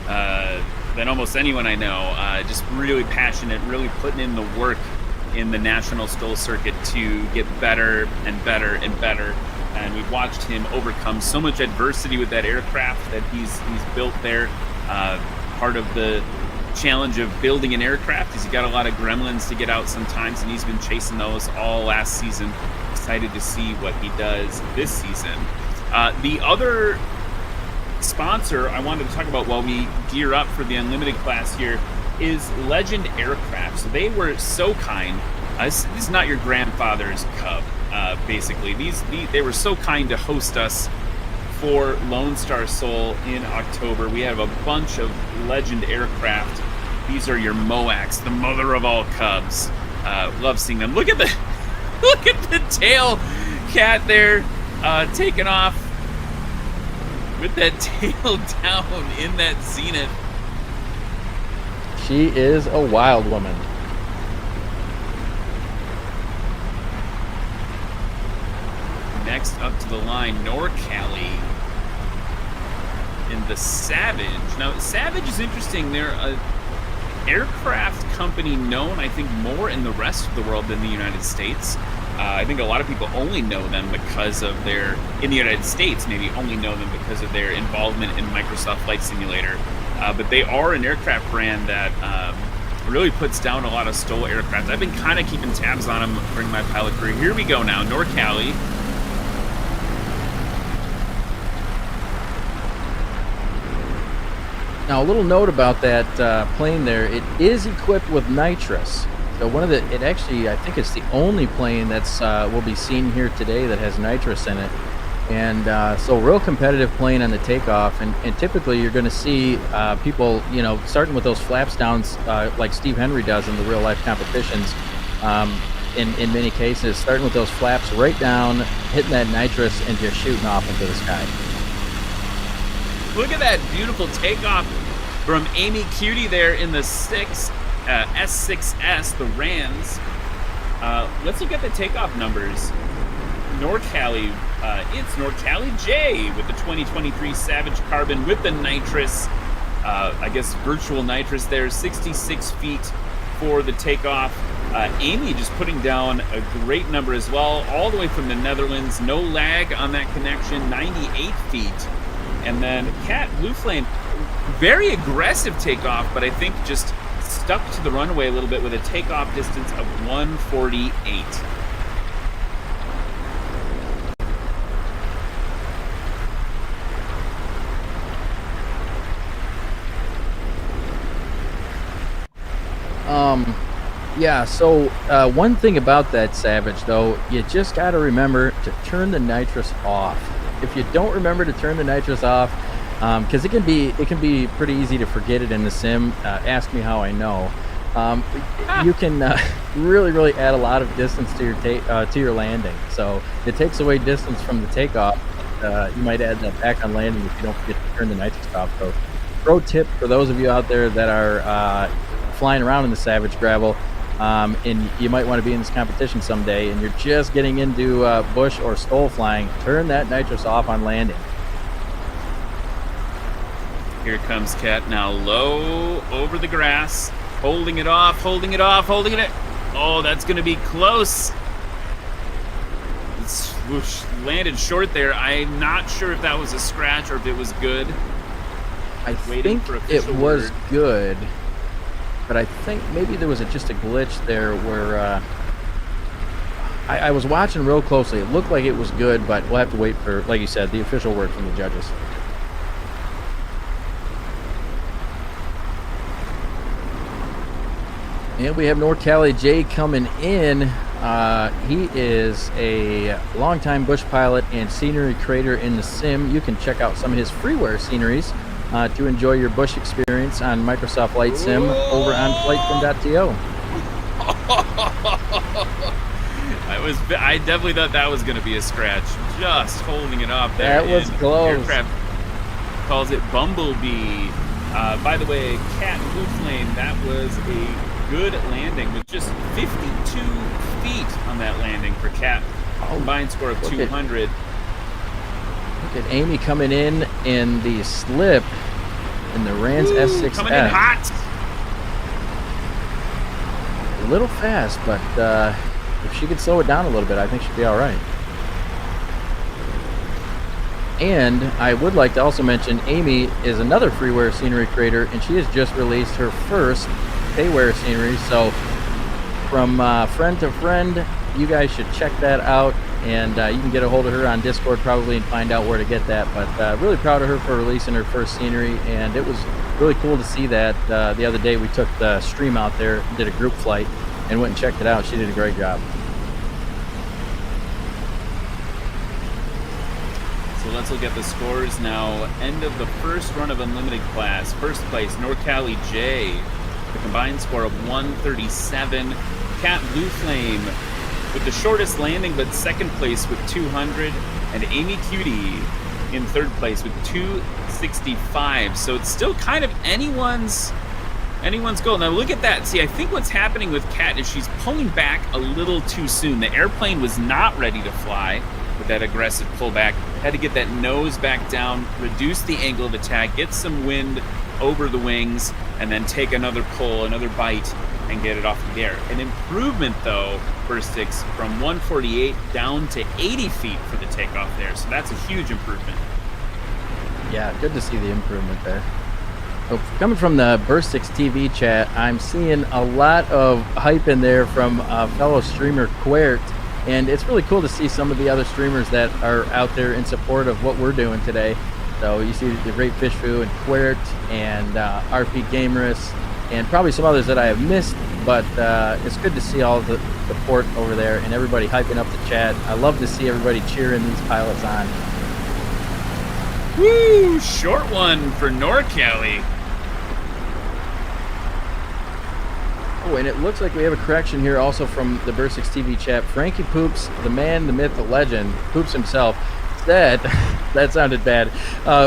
than almost anyone I know. Just really passionate, really putting in the work in the National STOL circuit to get better and better and better. And we've watched him overcome so much adversity with that aircraft that he's built there. Part of the challenge of building an aircraft is you got a lot of gremlins to get out sometimes, and he's been chasing those all last season. Excited to see what he does this season. The other sponsor I wanted to talk about while we gear up for the Unlimited class here is Legend Aircraft. So they were so kind. This is not your grandfather's Cub, basically. They were so kind to host us for Lone Star Soul in October. We have a bunch of Legend Aircraft. These are your MOACs, the mother of all Cubs. Love seeing them. Look at the tail cat there, taking off with that tail down in that zenith. She is a wild woman. Next up to the line, NorCali in the Savage. Now, Savage is interesting. They're an aircraft company known, I think, more in the rest of the world than the United States. I think a lot of people only know them because of in the United States, maybe only know them because of their involvement in Microsoft Flight Simulator. But they are an aircraft brand that really puts down a lot of STOL aircraft. I've been kind of keeping tabs on them during my pilot career. Here we go now, NorCali. Now, a little note about that plane there. It is equipped with nitrous. So it actually, I think it's the only plane that's will be seen here today that has nitrous in it. And so real competitive plane on the takeoff. And typically you're going to see people, starting with those flaps down like Steve Henry does in the real life competitions. In many cases, starting with those flaps right down, hitting that nitrous and just shooting off into the sky. Look at that beautiful takeoff from Amy Cutie there in the S6S, the Rans. Let's look at the takeoff numbers. NorCali, it's NorCali J with the 2023 Savage Carbon with the nitrous, I guess virtual nitrous there, 66 feet for the takeoff. Amy just putting down a great number as well, all the way from the Netherlands, no lag on that connection, 98 feet. And then Cat Blue Flame, very aggressive takeoff, but I think just stuck to the runway a little bit with a takeoff distance of 148. Yeah, so one thing about that Savage, though, you just got to remember to turn the nitrous off. If you don't remember to turn the nitrous off, because it can be pretty easy to forget it in the sim. Ask me how I know. You can really add a lot of distance to your landing. So it takes away distance from the takeoff. You might add that back on landing if you don't forget to turn the nitrous off. So, pro tip for those of you out there that are flying around in the Savage Gravel, and you might want to be in this competition someday, and you're just getting into bush or STOL flying, turn that nitrous off on landing. Here comes Cat now low over the grass, holding it off, holding it off, holding it. Oh, that's going to be close. It's whoosh, landed short there. I'm not sure if that was a scratch or if it was good. I think it was good, but I think maybe there was just a glitch there where I was watching real closely. It looked like it was good, but we'll have to wait for, like you said, the official word from the judges. And we have North Cali Jay coming in. He is a longtime bush pilot and scenery creator in the sim. You can check out some of his freeware sceneries to enjoy your bush experience on Microsoft Flight Sim over on flightsim.to. I definitely thought that was going to be a scratch. Just holding it off there. That was close. Aircraft calls it Bumblebee. By the way, Cat and Blue Flame, that was a good landing with just 52 feet on that landing for Cat. Combined score of 200. Look at Amy coming in the slip in the Rans S6F. Coming in hot. A little fast, but if she could slow it down a little bit, I think she'd be all right. And I would like to also mention Amy is another freeware scenery creator, and she has just released her first payware scenery. So from friend to friend, you guys should check that out, and you can get a hold of her on Discord probably and find out where to get that. But really proud of her for releasing her first scenery, and it was really cool to see that. The other day we took the stream out there, did a group flight, and went and checked it out. She did a great job. So let's look at the scores now. End of the first run of Unlimited class. First place, North Cali J, the combined score of 137. Cat Blue Flame with the shortest landing, but second place with 200. And Amy Cutie in third place with 265. So it's still kind of anyone's goal. Now look at that. See, I think what's happening with Cat is she's pulling back a little too soon. The airplane was not ready to fly with that aggressive pullback. Had to get that nose back down, reduce the angle of attack, get some wind over the wings, and then take another pull, another bite, and get it off the air. An improvement, though, for 6 from 148 down to 80 feet for the takeoff there. So that's a huge improvement. Yeah, good to see the improvement there. So coming from the Burst 6 TV chat, I'm seeing a lot of hype in there from fellow streamer Quert. And it's really cool to see some of the other streamers that are out there in support of what we're doing today. So you see the Great Fish Foo and Quert and RP Gamerus and probably some others that I have missed, but it's good to see all the support over there and everybody hyping up the chat. I love to see everybody cheering these pilots on. Woo! Short one for NorCali. Oh, and it looks like we have a correction here also from the Burst 6 TV chat. Frankie Poops, the man, the myth, the legend, Poops himself, said, that sounded bad.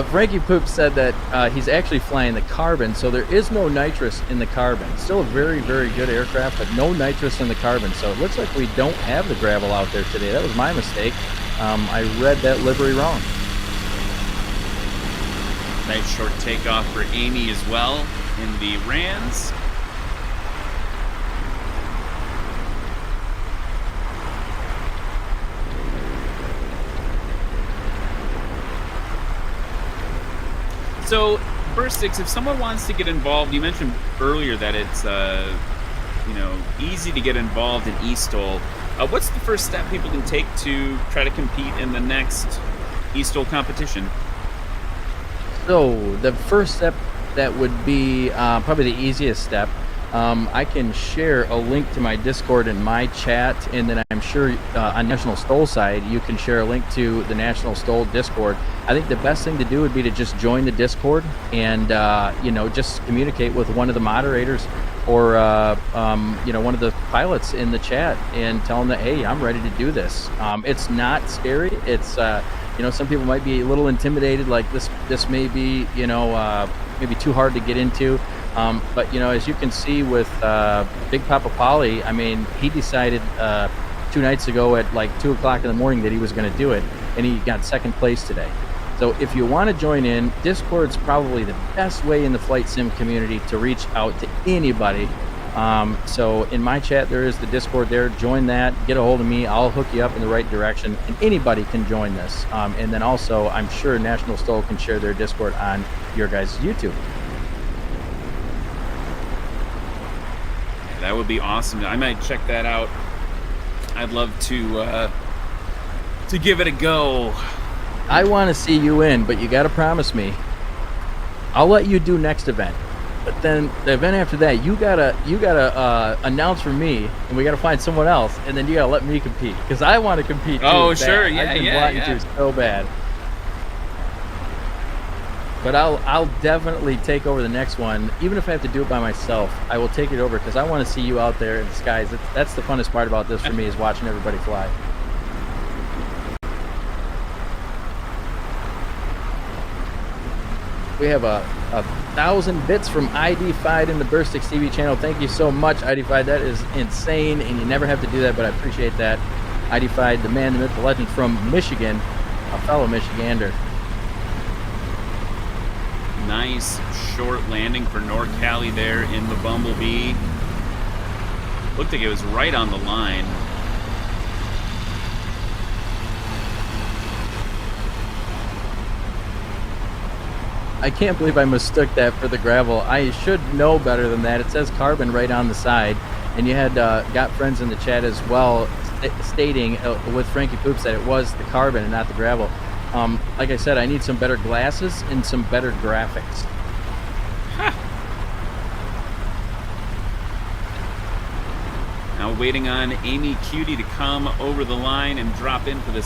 Frankie Poops said that he's actually flying the Carbon, so there is no nitrous in the Carbon. Still a very, very good aircraft, but no nitrous in the Carbon. So it looks like we don't have the gravel out there today. That was my mistake. I read that livery wrong. Nice short takeoff for Amy as well in the Rans. So, Burst 6, if someone wants to get involved, you mentioned earlier that it's, easy to get involved in eSTOL. What's the first step people can take to try to compete in the next eSTOL competition? So, the first step that would be probably the easiest step I can share a link to my Discord in my chat, and then I'm sure on National STOL side, you can share a link to the National STOL Discord. I think the best thing to do would be to just join the Discord and, just communicate with one of the moderators or, one of the pilots in the chat and tell them that, hey, I'm ready to do this. It's not scary. It's, some people might be a little intimidated, like this may be, maybe too hard to get into. But as you can see with Big Papa Polly, I mean, he decided 2 nights ago at like 2 o'clock in the morning that he was going to do it, and he got second place today. So if you want to join in, Discord's probably the best way in the flight sim community to reach out to anybody. So in my chat, there is the Discord there. Join that, get a hold of me. I'll hook you up in the right direction, and anybody can join this. And then also, I'm sure National STOL can share their Discord on your guys' YouTube. That would be awesome. I might check that out. I'd love to give it a go. I want to see you in, but you got to promise me. I'll let you do next event, but then the event after that, you gotta announce for me, and we gotta find someone else, and then you gotta let me compete because I want to compete. Oh, too, sure, bad. yeah, I've been yeah, wanting yeah. to so bad. But I'll definitely take over the next one, even if I have to do it by myself. I will take it over because I want to see you out there in the skies. That's the funnest part about this for me, is watching everybody fly. We have a 1,000 bits from ID5 in the Burstix TV channel. Thank you so much, ID5. That is insane, and you never have to do that, but I appreciate that. ID5, the man, the myth, the legend from Michigan, a fellow Michigander. Nice short landing for NorCali there in the Bumblebee. Looked like it was right on the line. I can't believe I mistook that for the gravel. I should know better than that. It says carbon right on the side, and you had got friends in the chat as well stating with Frankie Poops that it was the carbon and not the gravel. Like I said, I need some better glasses and some better graphics. Huh. Now waiting on Amy Cutie to come over the line and drop in for the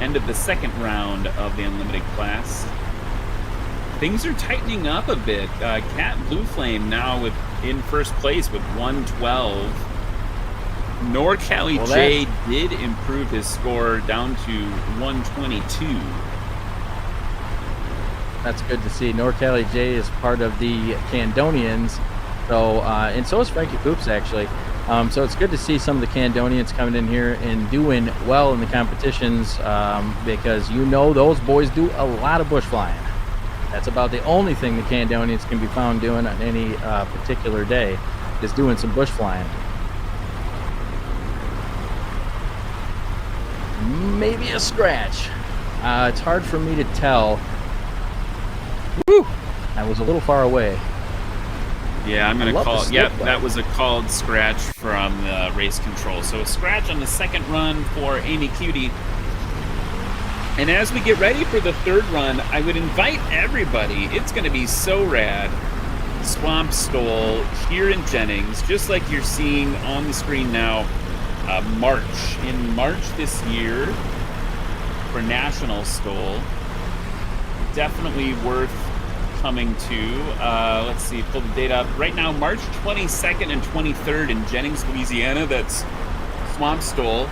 end of the second round of the Unlimited class. Things are tightening up a bit. Cat Blue Flame now in first place with 112. NorCali J did improve his score down to 122. That's good to see. NorCali J is part of the Candonians, so and so is Frankie Poops actually. So it's good to see some of the Candonians coming in here and doing well in the competitions, because those boys do a lot of bush flying. That's about the only thing the Candonians can be found doing on any particular day, is doing some bush flying. Maybe a scratch. It's hard for me to tell. Woo! I was a little far away. Yeah, I'm going to call it. Yep, that was a called scratch from race control. So a scratch on the second run for Amy Cutie. And as we get ready for the third run, I would invite everybody. It's going to be so rad. Swamp STOL here in Jennings, just like you're seeing on the screen now. March. In March this year for National STOL. Definitely worth coming to. Let's see, pull the date up. Right now, March 22nd and 23rd in Jennings, Louisiana. That's Swamp STOL.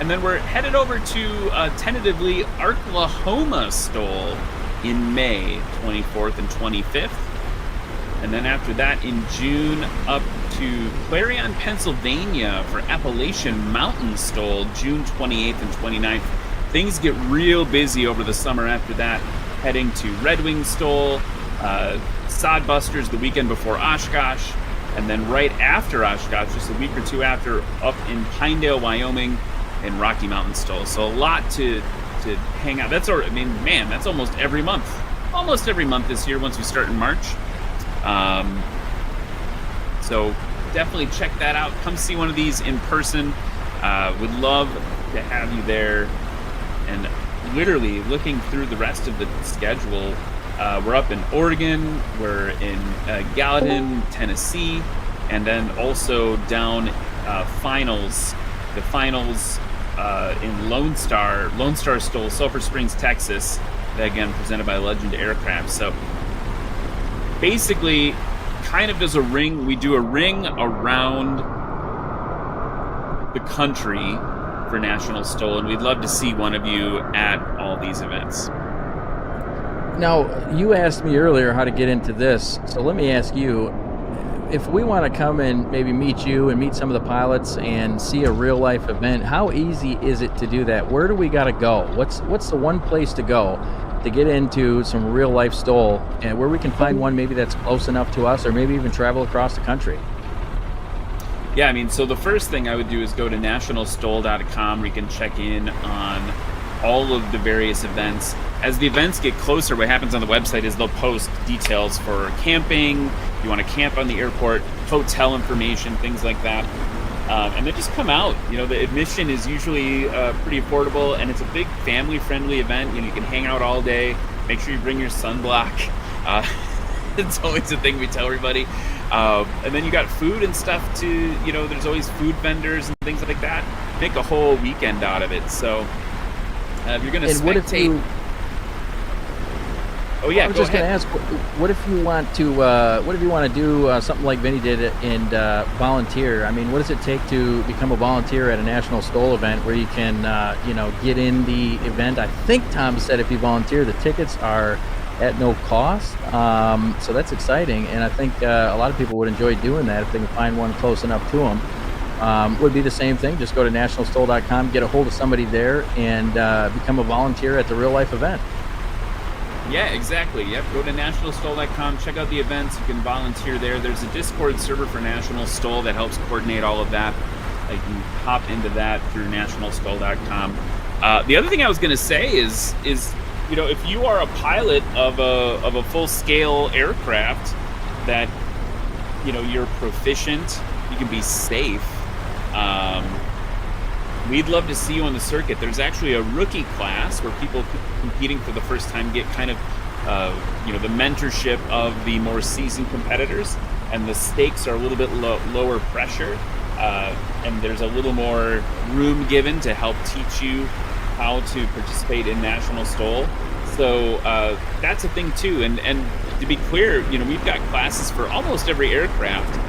And then we're headed over to, tentatively, Arklahoma STOL in May 24th and 25th. And then after that, in June, up to Clarion, Pennsylvania for Appalachian Mountain STOL, June 28th and 29th. Things get real busy over the summer after that, heading to Red Wing STOL, Sodbusters the weekend before Oshkosh, and then right after Oshkosh, just a week or two after, up in Pinedale, Wyoming, and Rocky Mountain STOL. So a lot to hang out. That's almost every month. Almost every month this year once we start in March. So definitely check that out. Come see one of these in person. Would love to have you there. And literally looking through the rest of the schedule, We're up in Oregon, we're in Gallatin, Tennessee, and then also down finals, the finals in Lone Star STOL, Sulphur Springs, Texas, that again presented by Legend Aircraft. So basically, kind of does a ring. We do a ring around the country for National STOL, and we'd love to see one of you at all these events. Now, you asked me earlier how to get into this, so let me ask you, if we want to come and maybe meet you and meet some of the pilots and see a real life event, how easy is it to do that? Where do we got to go? What's the one place to go to get into some real life STOL, and where we can find one maybe that's close enough to us, or maybe even travel across the country? Yeah, I mean, so the first thing I would do is go to nationalstol.com, where you can check in on all of the various events. As the events get closer, what happens on the website is they'll post details for camping, if you want to camp on the airport, hotel information, things like that. And then just come out. You know, the admission is usually pretty affordable, and it's a big family-friendly event. You know, you can hang out all day. Make sure you bring your sunblock. It's always a thing we tell everybody. And then you got food and stuff to, you know, there's always food vendors and things like that. Make a whole weekend out of it. So if you're going to spectate... Oh yeah, I was just going to ask, what if you want to do something like Vinny did and volunteer? I mean, what does it take to become a volunteer at a National STOL event where you can, you know, get in the event? I think Tom said if you volunteer, the tickets are at no cost. So that's exciting, and I think a lot of people would enjoy doing that if they can find one close enough to them. Would be the same thing. Just go to nationalstol.com, get a hold of somebody there, and become a volunteer at the real life event. Yeah, exactly. Yep. Go to nationalstol.com, check out the events. You can volunteer there. There's a Discord server for National STOL that helps coordinate all of that. You can hop into that through nationalstol.com. The other thing I was going to say is you know, if you are a pilot of a full-scale aircraft that, you know, you're proficient, you can be safe. We'd love to see you on the circuit. There's actually a rookie class where people competing for the first time get kind of, you know, the mentorship of the more seasoned competitors, and the stakes are a little bit lower pressure, and there's a little more room given to help teach you how to participate in National STOL. So that's a thing too. And to be clear, you know, we've got classes for almost every aircraft.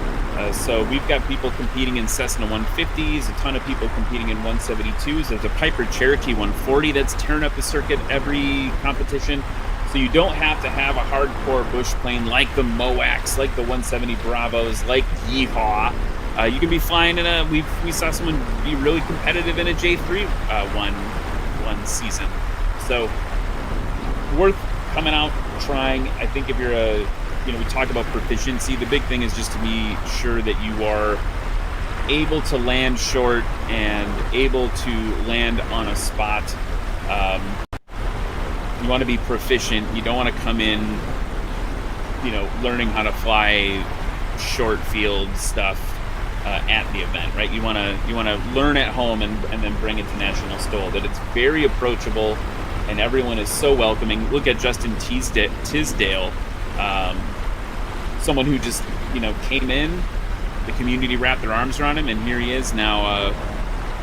So we've got people competing in Cessna 150s, a ton of people competing in 172s. There's a Piper Cherokee 140 that's tearing up the circuit every competition. So you don't have to have a hardcore bush plane like the MOACs, like the 170 Bravos, like Yeehaw. You can be flying in a, we saw someone be really competitive in a J3 one season. So worth coming out, trying. I think if you're a, you know, we talk about proficiency. The big thing is just to be sure that you are able to land short and able to land on a spot. You want to be proficient. You don't want to come in, you know, learning how to fly short field stuff at the event, right? You want to learn at home and then bring it to National STOL. That it's very approachable and everyone is so welcoming. Look at Justin Tisdale. Someone who just, you know, came in, the community wrapped their arms around him, and here he is now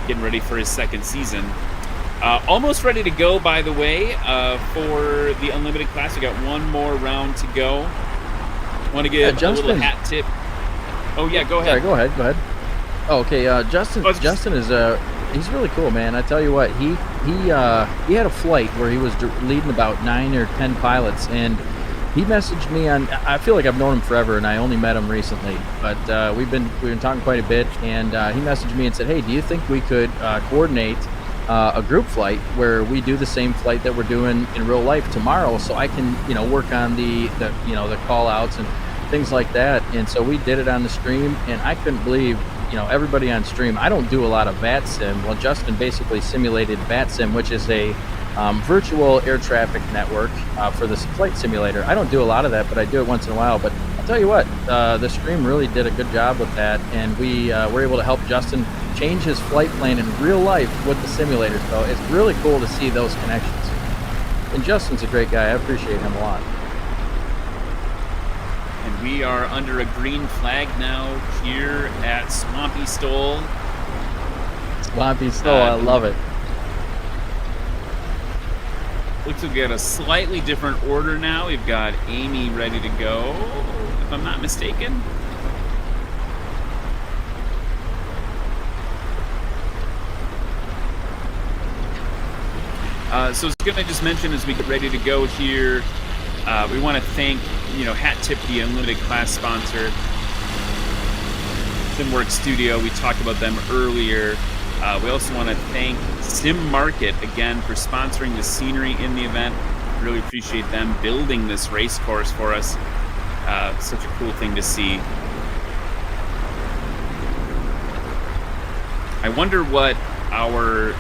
getting ready for his second season. Almost ready to go, by the way, for the Unlimited class. We got one more round to go. Want to give a little hat tip. Oh, yeah, go ahead. Sorry, go ahead. Oh, okay, Justin is he's really cool, man. I tell you what, he had a flight where he was leading about 9 or 10 pilots, and he messaged me on, I feel like I've known him forever and I only met him recently, but we've been talking quite a bit, and he messaged me and said, hey, do you think we could coordinate a group flight where we do the same flight that we're doing in real life tomorrow, so I can, you know, work on the you know, the call outs and things like that. And so we did it on the stream, and I couldn't believe, you know, everybody on stream. I don't do a lot of VAT sim. Well, Justin basically simulated VAT sim, which is a virtual air traffic network for this flight simulator. I don't do a lot of that, but I do it once in a while. But I'll tell you what, the stream really did a good job with that, and we were able to help Justin change his flight plane in real life with the simulator. So it's really cool to see those connections. And Justin's a great guy. I appreciate him a lot. We are under a green flag now here at Swamp STOL. Swamp STOL, I love it. Looks like we got a slightly different order now. We've got Amy ready to go, if I'm not mistaken. So I was going to just mention as we get ready to go here, we want to thank, Hat Tip, the Unlimited class sponsor, Simworks Studio. We talked about them earlier. We also want to thank Sim Market again for sponsoring the scenery in the event. Really appreciate them building this race course for us. Such a cool thing to see. I wonder what our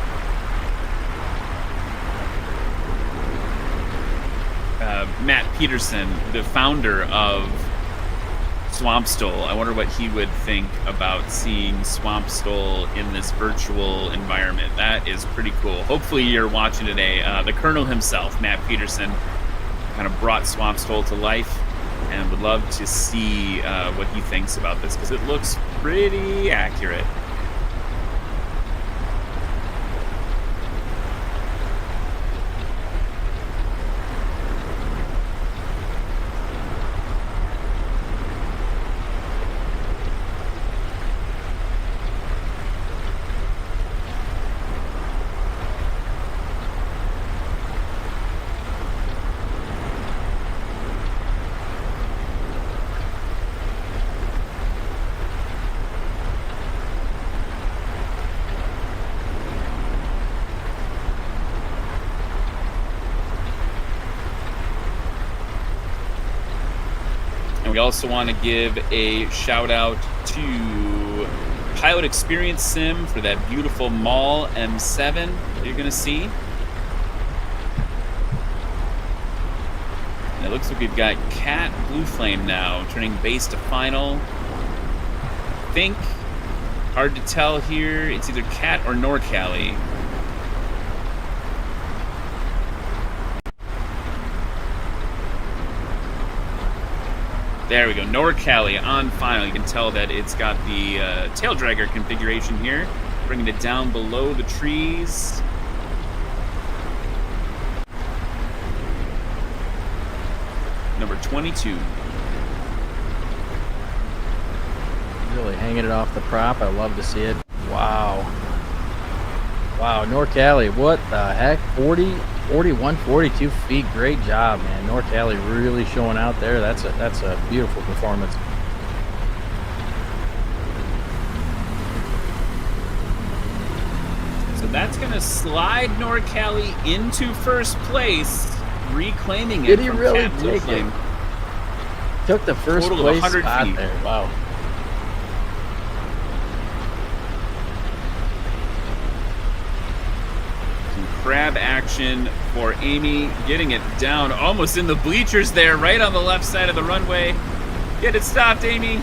Matt Peterson, the founder of Swamp STOL, I wonder what he would think about seeing Swamp STOL in this virtual environment. That is pretty cool. Hopefully you're watching today. The Colonel himself, Matt Peterson, kind of brought Swamp STOL to life, and would love to see what he thinks about this, because it looks pretty accurate. And we also want to give a shout out to Pilot Experience Sim for that beautiful Mall M7 that you're going to see. And it looks like we've got Cat Blue Flame now turning base to final. I think, hard to tell here, it's either Cat or NorCali. There we go, NorCali on final. You can tell that it's got the tail dragger configuration here, bringing it down below the trees. Number 22. Really hanging it off the prop. I love to see it. Wow. Wow, NorCali, what the heck? 41, 42 feet. Great job, man. NorCali really showing out there. That's a beautiful performance. So that's going to slide NorCali into first place, reclaiming it. Did he from really Cat Blue take Flame. it? Took the first Total of place 100 spot feet. there. Wow. Grab action for Amy, getting it down almost in the bleachers there, right on the left side of the runway. Get it stopped, Amy.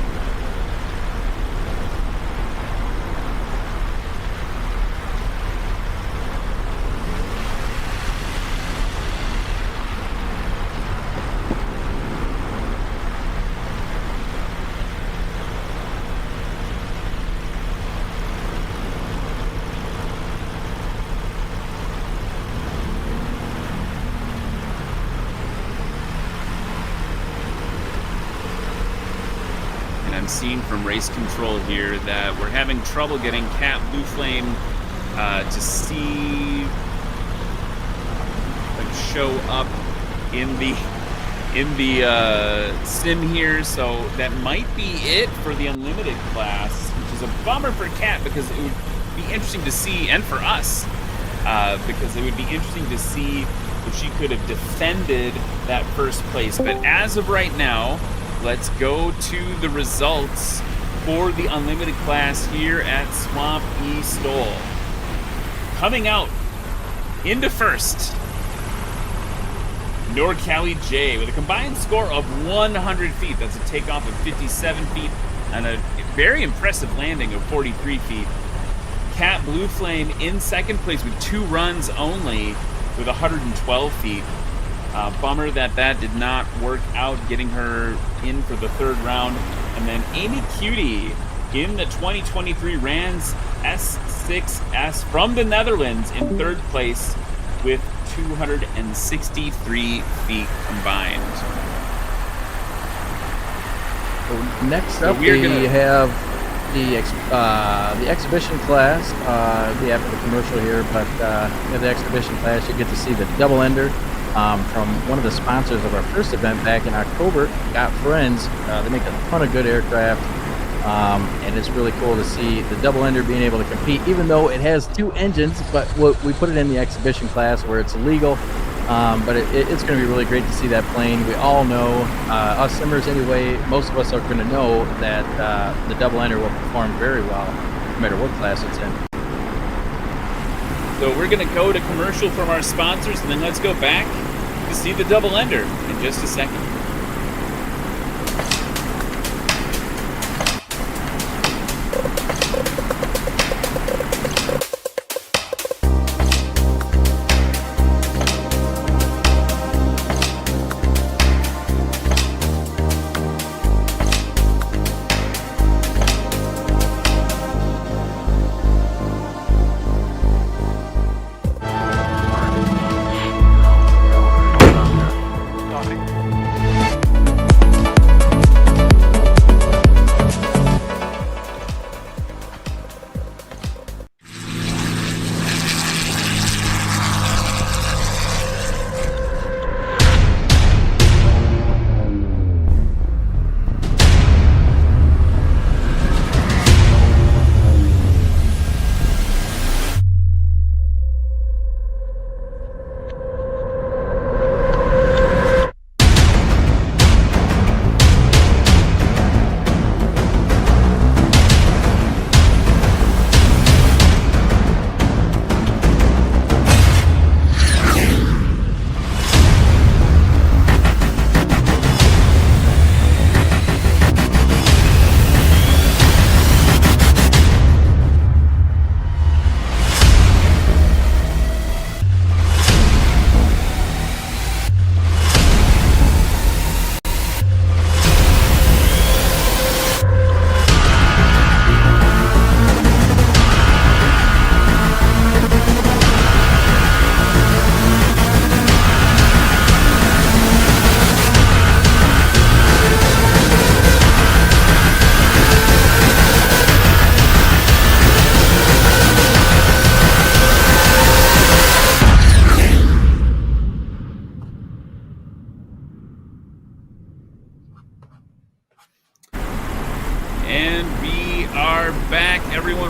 Seeing from race control here that we're having trouble getting Cat Blue Flame to see, like, show up in the sim here, so that might be it for the Unlimited class, which is a bummer for Cat, because it would be interesting to see, and for us, because it would be interesting to see if she could have defended that first place. But as of right now, let's go to the results for the Unlimited class here at Swamp STOL. Coming out into first, NorCali J with a combined score of 100 feet. That's a takeoff of 57 feet and a very impressive landing of 43 feet. Cat Blue Flame in second place with 2 runs only with 112 feet. Bummer that did not work out, getting her in for the third round. And then Amy Cutie in the 2023 Rands S6S from the Netherlands in third place with 263 feet combined. So next up, we have the exhibition class. We have the commercial here, but in the exhibition class, you get to see the double ender from one of the sponsors of our first event back in October, Got Friends. They make a ton of good aircraft, and it's really cool to see the double ender being able to compete, even though it has two engines. But we put it in the exhibition class where it's illegal. But it's going to be really great to see that plane. We all know, us simmers anyway, most of us are going to know that the double ender will perform very well, no matter what class it's in. So we're going to go to commercial from our sponsors, and then let's go back to see the double ender in just a second.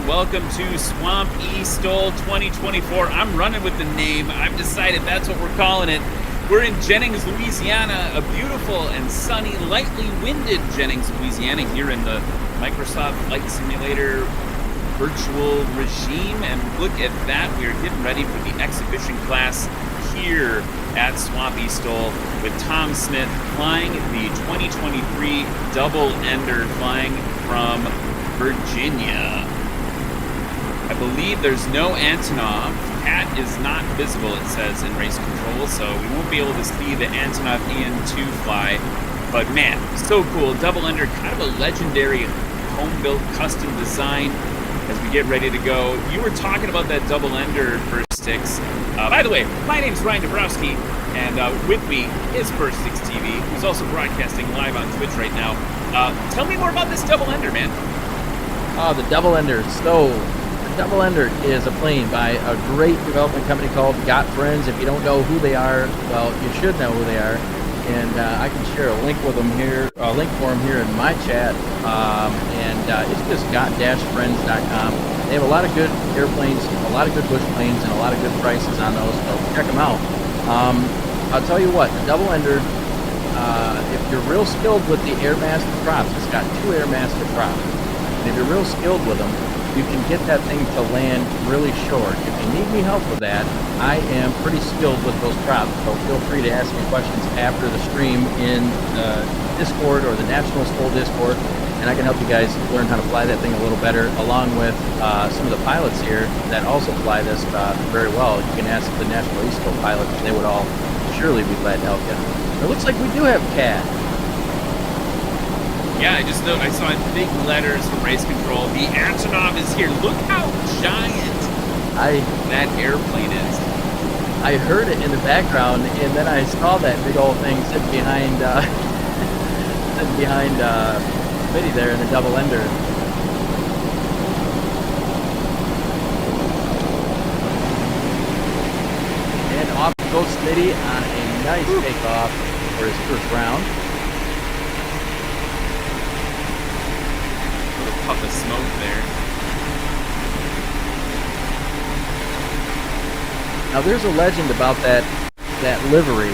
Welcome to Swamp STOL 2024. I'm running with the name. I've decided that's what we're calling it. We're in Jennings, Louisiana, a beautiful and sunny, lightly winded Jennings, Louisiana, here in the Microsoft Flight Simulator virtual regime. And look at that, we are getting ready for the exhibition class here at Swamp STOL with Tom Smith flying the 2023 double ender, flying from Virginia. I believe there's no Antonov. Cat is not visible, it says, in race control, so we won't be able to see the Antonov EN2 fly. But man, so cool. Double ender, kind of a legendary home-built custom design as we get ready to go. You were talking about that double ender, First Six. By the way, my name's Ryan Dabrowski, and with me is First Six TV, who's also broadcasting live on Twitch right now. Tell me more about this double ender, man. The double ender. So, the double ender is a plane by a great development company called Got Friends. If you don't know who they are, well, you should know who they are. And I can share a link with them here, a link for them here in my chat. It's just got-friends.com. They have a lot of good airplanes, a lot of good bush planes, and a lot of good prices on those. So check them out. I'll tell you what, the double ender, if you're real skilled with the Airmaster props, it's got two Airmaster props. And if you're real skilled with them, you can get that thing to land really short. If you need me help with that, I am pretty skilled with those props, so feel free to ask me questions after the stream in the Discord or the National STOL Discord, and I can help you guys learn how to fly that thing a little better, along with some of the pilots here that also fly this very well. You can ask the National eSTOL pilots, and they would all surely be glad to help you. It looks like we do have Cat. Yeah, I saw in big letters from Race Control, the Antonov is here. Look how giant that airplane is. I heard it in the background, and then I saw that big old thing sitting behind Smitty there in the double ender. And off goes Smitty on a nice takeoff for his first round. Little puff of smoke there. Now there's a legend about that livery,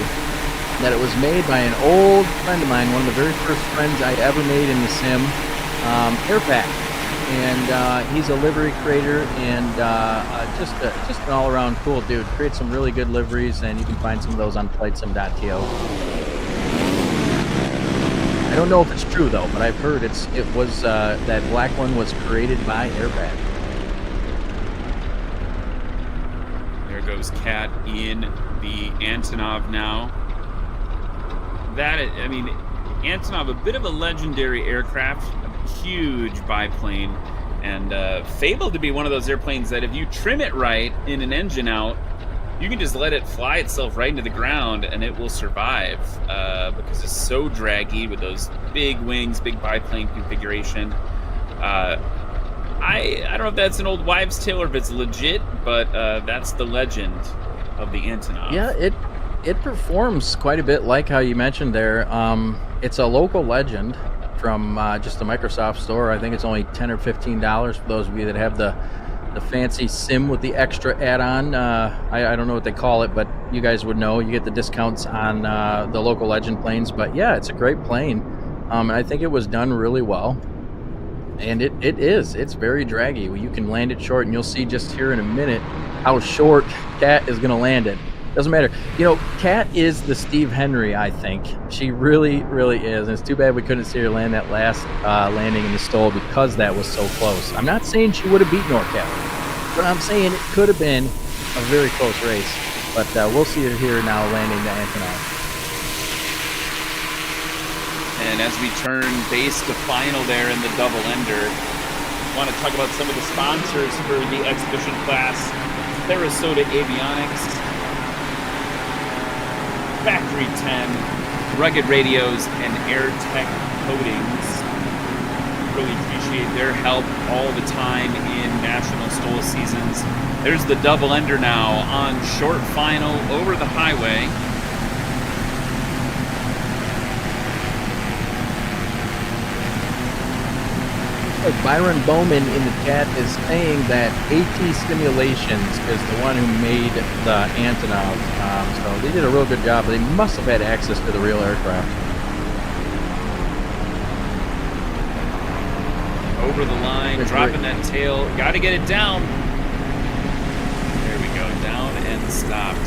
that it was made by an old friend of mine, one of the very first friends I ever made in the sim, Airpack. And he's a livery creator and just an all-around cool dude. Creates some really good liveries, and you can find some of those on flightsim.to. I don't know if it's true though, but I've heard it was that black one was created by Airpack. Goes Cat in the Antonov now. Antonov, a bit of a legendary aircraft, a huge biplane, and fabled to be one of those airplanes that if you trim it right in an engine out, you can just let it fly itself right into the ground and it will survive because it's so draggy with those big wings, big biplane configuration. I don't know if that's an old wives' tale or if it's legit, but that's the legend of the Antonov. Yeah, it performs quite a bit like how you mentioned there. It's a local legend from just the Microsoft store. I think it's only $10 or $15 for those of you that have the fancy sim with the extra add-on. I don't know what they call it, but you guys would know. You get the discounts on the local legend planes. But yeah, it's a great plane. And I think it was done really well. And it's very draggy. You can land it short, and you'll see just here in a minute how short Kat is going to land it. Doesn't matter. You know, Kat is the Steve Henry, I think. She really, really is. And it's too bad we couldn't see her land that last landing in the STOL because that was so close. I'm not saying she would have beat NorCal, but I'm saying it could have been a very close race. But we'll see her here now landing the Antonov. And as we turn base to final there in the double ender, I want to talk about some of the sponsors for the exhibition class. Sarasota Avionics, Factory 10, Rugged Radios, and AirTech Coatings. Really appreciate their help all the time in National STOL seasons. There's the double ender now on short final over the highway. Byron Bowman in the chat is saying that AT Simulations is the one who made the Antonov. So they did a real good job. They must have had access to the real aircraft. Over the line, dropping that tail. Got to get it down. There we go, down and stopped.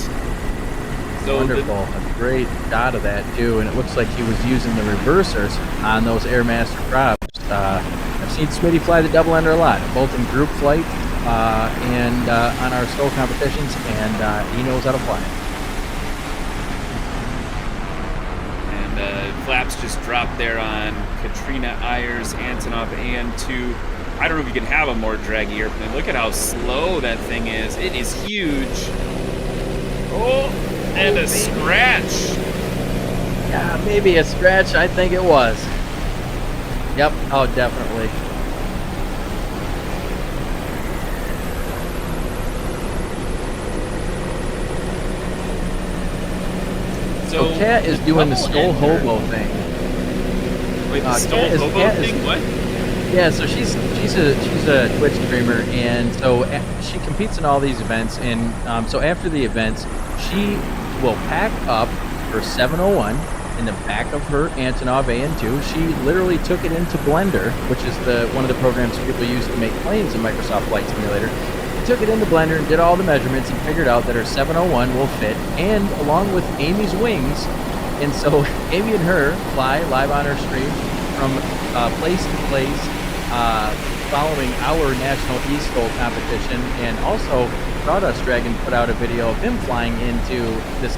So wonderful. A great shot of that, too. And it looks like he was using the reversers on those Airmaster props. I've seen Smitty fly the double ender a lot, both in group flight and on our STOL competitions, and he knows how to fly. And flaps just dropped there on Katrina Ayers Antonov AN2. I don't know if you can have a more draggy airplane. Look at how slow that thing is. It is huge. Oh, and a scratch. Yeah, maybe a scratch. I think it was. Yep. Oh, definitely. So Kat is doing the STOL hobo thing. Wait, the STOL hobo thing? What? Yeah, so she's a Twitch streamer, and so she competes in all these events, and so after the events, she will pack up her 701 in the back of her Antonov AN2. She literally took it into Blender, which is one of the programs people use to make planes in Microsoft Flight Simulator. She took it into Blender and did all the measurements and figured out that her 701 will fit, and along with Amy's wings. And so Amy and her fly live on her stream from place to place, following our national eSTOL competition, and also Sawdust Dragon put out a video of him flying into this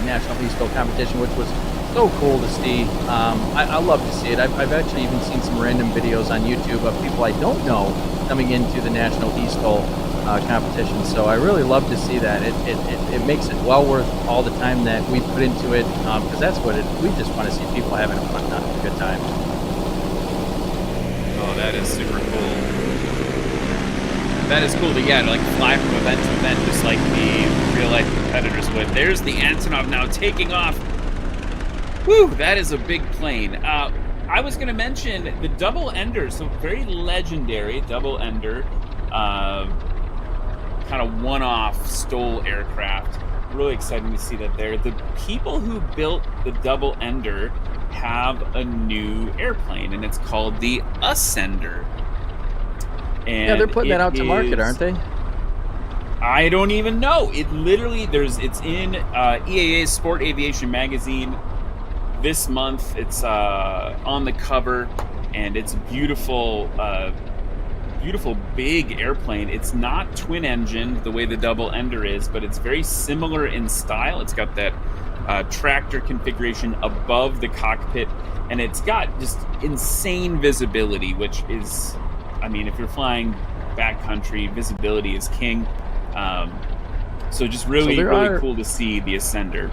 National eSTOL competition, which was so cool to see. I love to see it. I've actually even seen some random videos on YouTube of people I don't know coming into the National eSTOL competition. So I really love to see that. It makes it well worth all the time that we put into it, because that's what we just want to see people having a fun time, a good time. Oh, that is super cool. That is cool to, yeah, like fly from event to event just like the real life competitors would. There's the Antonov now taking off. Whew, that is a big plane. I was going to mention the double ender, so very legendary double ender, kind of one-off STOL aircraft. Really exciting to see that there. The people who built the double ender have a new airplane, and it's called the Ascender. And yeah, they're putting that out to market, aren't they? I don't even know. It literally, it's in EAA Sport Aviation magazine this month. It's on the cover, and it's beautiful, beautiful big airplane. It's not twin engine the way the double ender is, but it's very similar in style. It's got that tractor configuration above the cockpit, and it's got just insane visibility, which is, I mean, if you're flying backcountry, visibility is king. So just really cool to see the Ascender.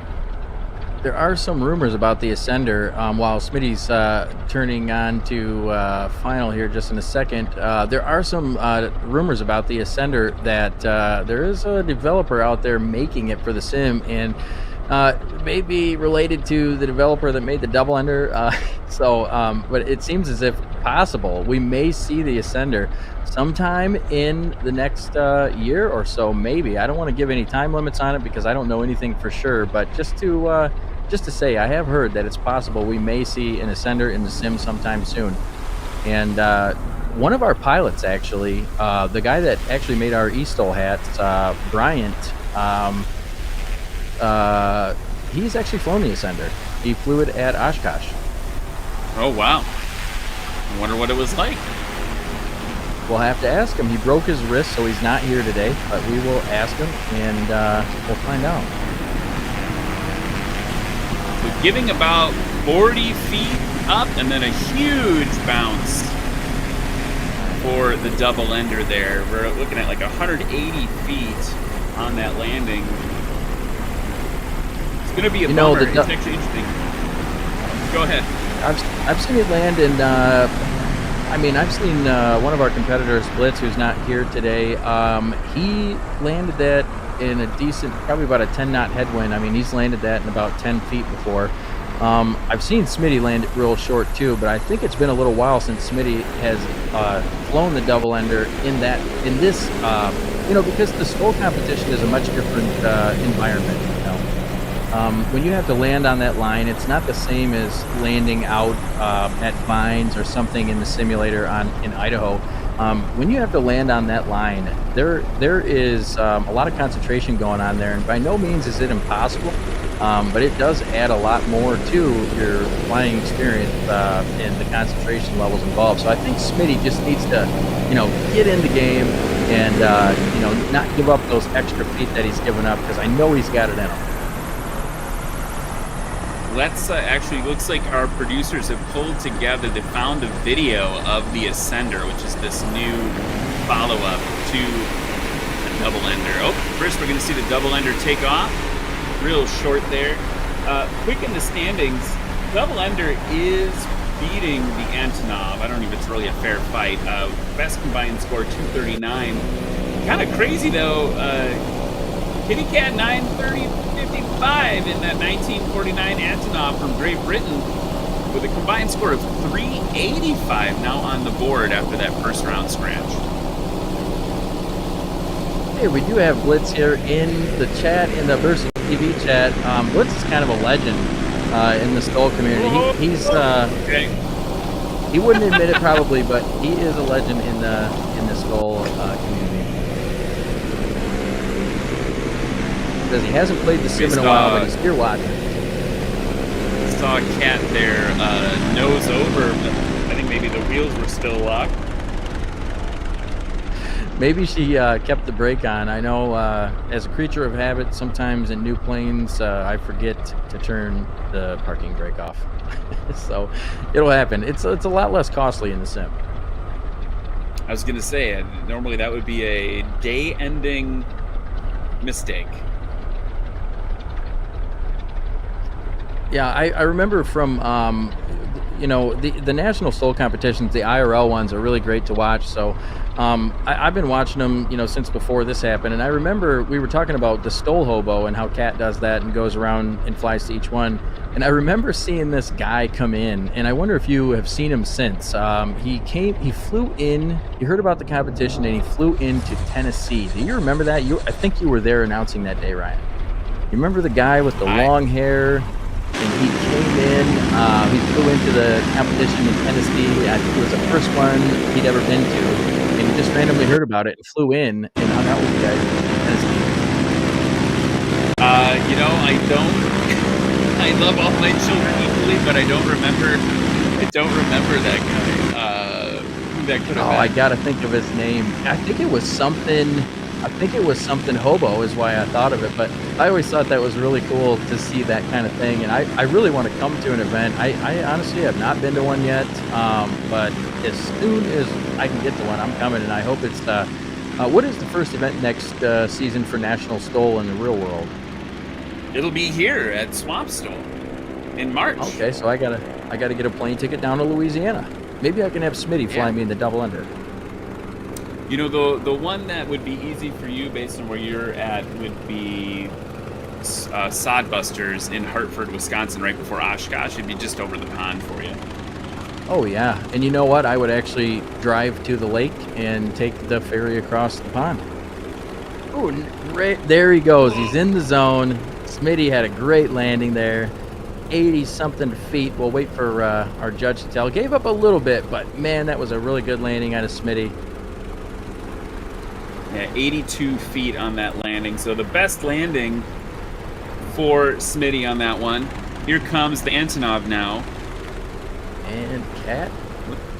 There are some rumors about the Ascender. While Smitty's turning on to final here just in a second, there are some rumors about the Ascender that there is a developer out there making it for the sim, and maybe related to the developer that made the double ender. But it seems as if possible we may see the Ascender sometime in the next year or so, maybe. I don't want to give any time limits on it because I don't know anything for sure, but just to say, I have heard that it's possible we may see an Ascender in the sim sometime soon. And one of our pilots, actually, the guy that actually made our eSTOL hats, Bryant, he's actually flown the Ascender. He flew it at Oshkosh. Oh, wow. I wonder what it was like. We'll have to ask him. He broke his wrist, so he's not here today, but we will ask him, and we'll find out. So giving about 40 feet up, and then a huge bounce for the double ender there. We're looking at like 180 feet on that landing. It's going to be a bummer. It's actually interesting. Go ahead. I've seen it land in... I've seen one of our competitors, Blitz, who's not here today. He landed that in a decent, probably about a 10-knot headwind. I mean, he's landed that in about 10 feet before. I've seen Smitty land it real short too, but I think it's been a little while since Smitty has flown the double ender in this, because the STOL competition is a much different environment. When you have to land on that line, it's not the same as landing out at Vines or something in the simulator in Idaho. When you have to land on that line, there is a lot of concentration going on there, and by no means is it impossible, but it does add a lot more to your flying experience and the concentration levels involved. So I think Smitty just needs to, get in the game and not give up those extra feet that he's given up, because I know he's got it in him. Let's actually, looks like our producers have pulled together, they found a video of the Ascender, which is this new follow-up to the double ender. Oh, first we're going to see the double ender take off. Real short there. Quick in the standings, double ender is beating the Antonov. I don't know if it's really a fair fight. Best combined score, 239. Kind of crazy, though. Kitty Cat 930.55 in that 1949 Antonov from Great Britain with a combined score of 385 now on the board after that first round scratch. Hey, we do have Blitz here in the chat, in the Versus TV chat. Blitz is kind of a legend in the STOL community. He's he wouldn't admit it probably, but he is a legend in the STOL community. Because he hasn't played the sim in a while, but he's here watching. Saw a cat there, nose over, but I think maybe the wheels were still locked. Maybe she kept the brake on. I know as a creature of habit, sometimes in new planes, I forget to turn the parking brake off. So it'll happen. It's a lot less costly in the sim. I was going to say, normally that would be a day-ending mistake. Yeah, I remember from, the National STOL competitions, the IRL ones are really great to watch. So I've been watching them, since before this happened. And I remember we were talking about the STOL hobo and how Kat does that and goes around and flies to each one. And I remember seeing this guy come in, and I wonder if you have seen him since. He flew in, you heard about the competition, and he flew into Tennessee. Do you remember that? I think you were there announcing that day, Ryan. You remember the guy with the long hair? And he came in, he flew into the competition in Tennessee. I think it was the first one he'd ever been to. And he just randomly heard about it and flew in and hung out with you guys in Tennessee. I love all my children equally, but I don't remember that guy. Who that could have been. I gotta think of his name. I think it was something hobo is why I thought of it, but I always thought that was really cool to see that kind of thing, and I really want to come to an event. I honestly have not been to one yet, but as soon as I can get to one, I'm coming, and I hope it's what is the first event next season for National STOL in the real world? It'll be here at Swamp STOL in March. Okay, so I gotta get a plane ticket down to Louisiana. Maybe I can have Smitty fly me in the double ender. The one that would be easy for you based on where you're at would be Sodbusters in Hartford, Wisconsin, right before Oshkosh. It'd be just over the pond for you. Oh, yeah. And you know what? I would actually drive to the lake and take the ferry across the pond. Oh, right there he goes. He's in the zone. Smitty had a great landing there. 80-something feet. We'll wait for our judge to tell. Gave up a little bit, but, man, that was a really good landing out of Smitty. Yeah, 82 feet on that landing. So the best landing for Smitty on that one. Here comes the Antonov now. And Kat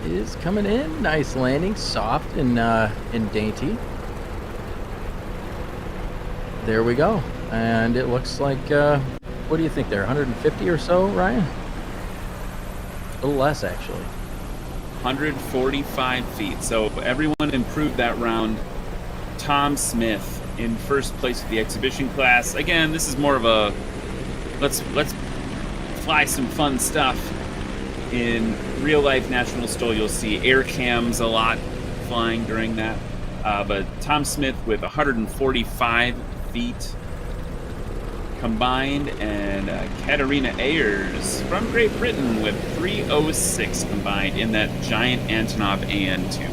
is coming in. Nice landing. Soft and dainty. There we go. And it looks like, what do you think there, 150 or so, Ryan? A little less, actually. 145 feet. So everyone improved that round. Tom Smith in first place with the exhibition class. Again, this is more of a let's fly some fun stuff. In real life National STOL, you'll see air cams a lot flying during that. But Tom Smith with 145 feet combined, and Katarina Ayers from Great Britain with 306 combined in that giant Antonov AN2.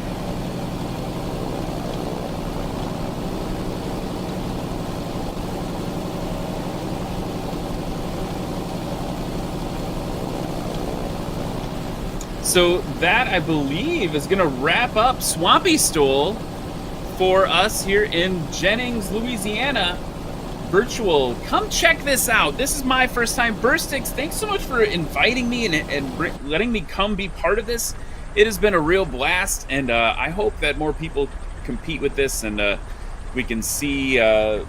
So that, I believe, is going to wrap up Swampy STOL for us here in Jennings, Louisiana. Virtual. Come check this out. This is my first time. Burstix, thanks so much for inviting me and letting me come be part of this. It has been a real blast, and I hope that more people compete with this, and we can see how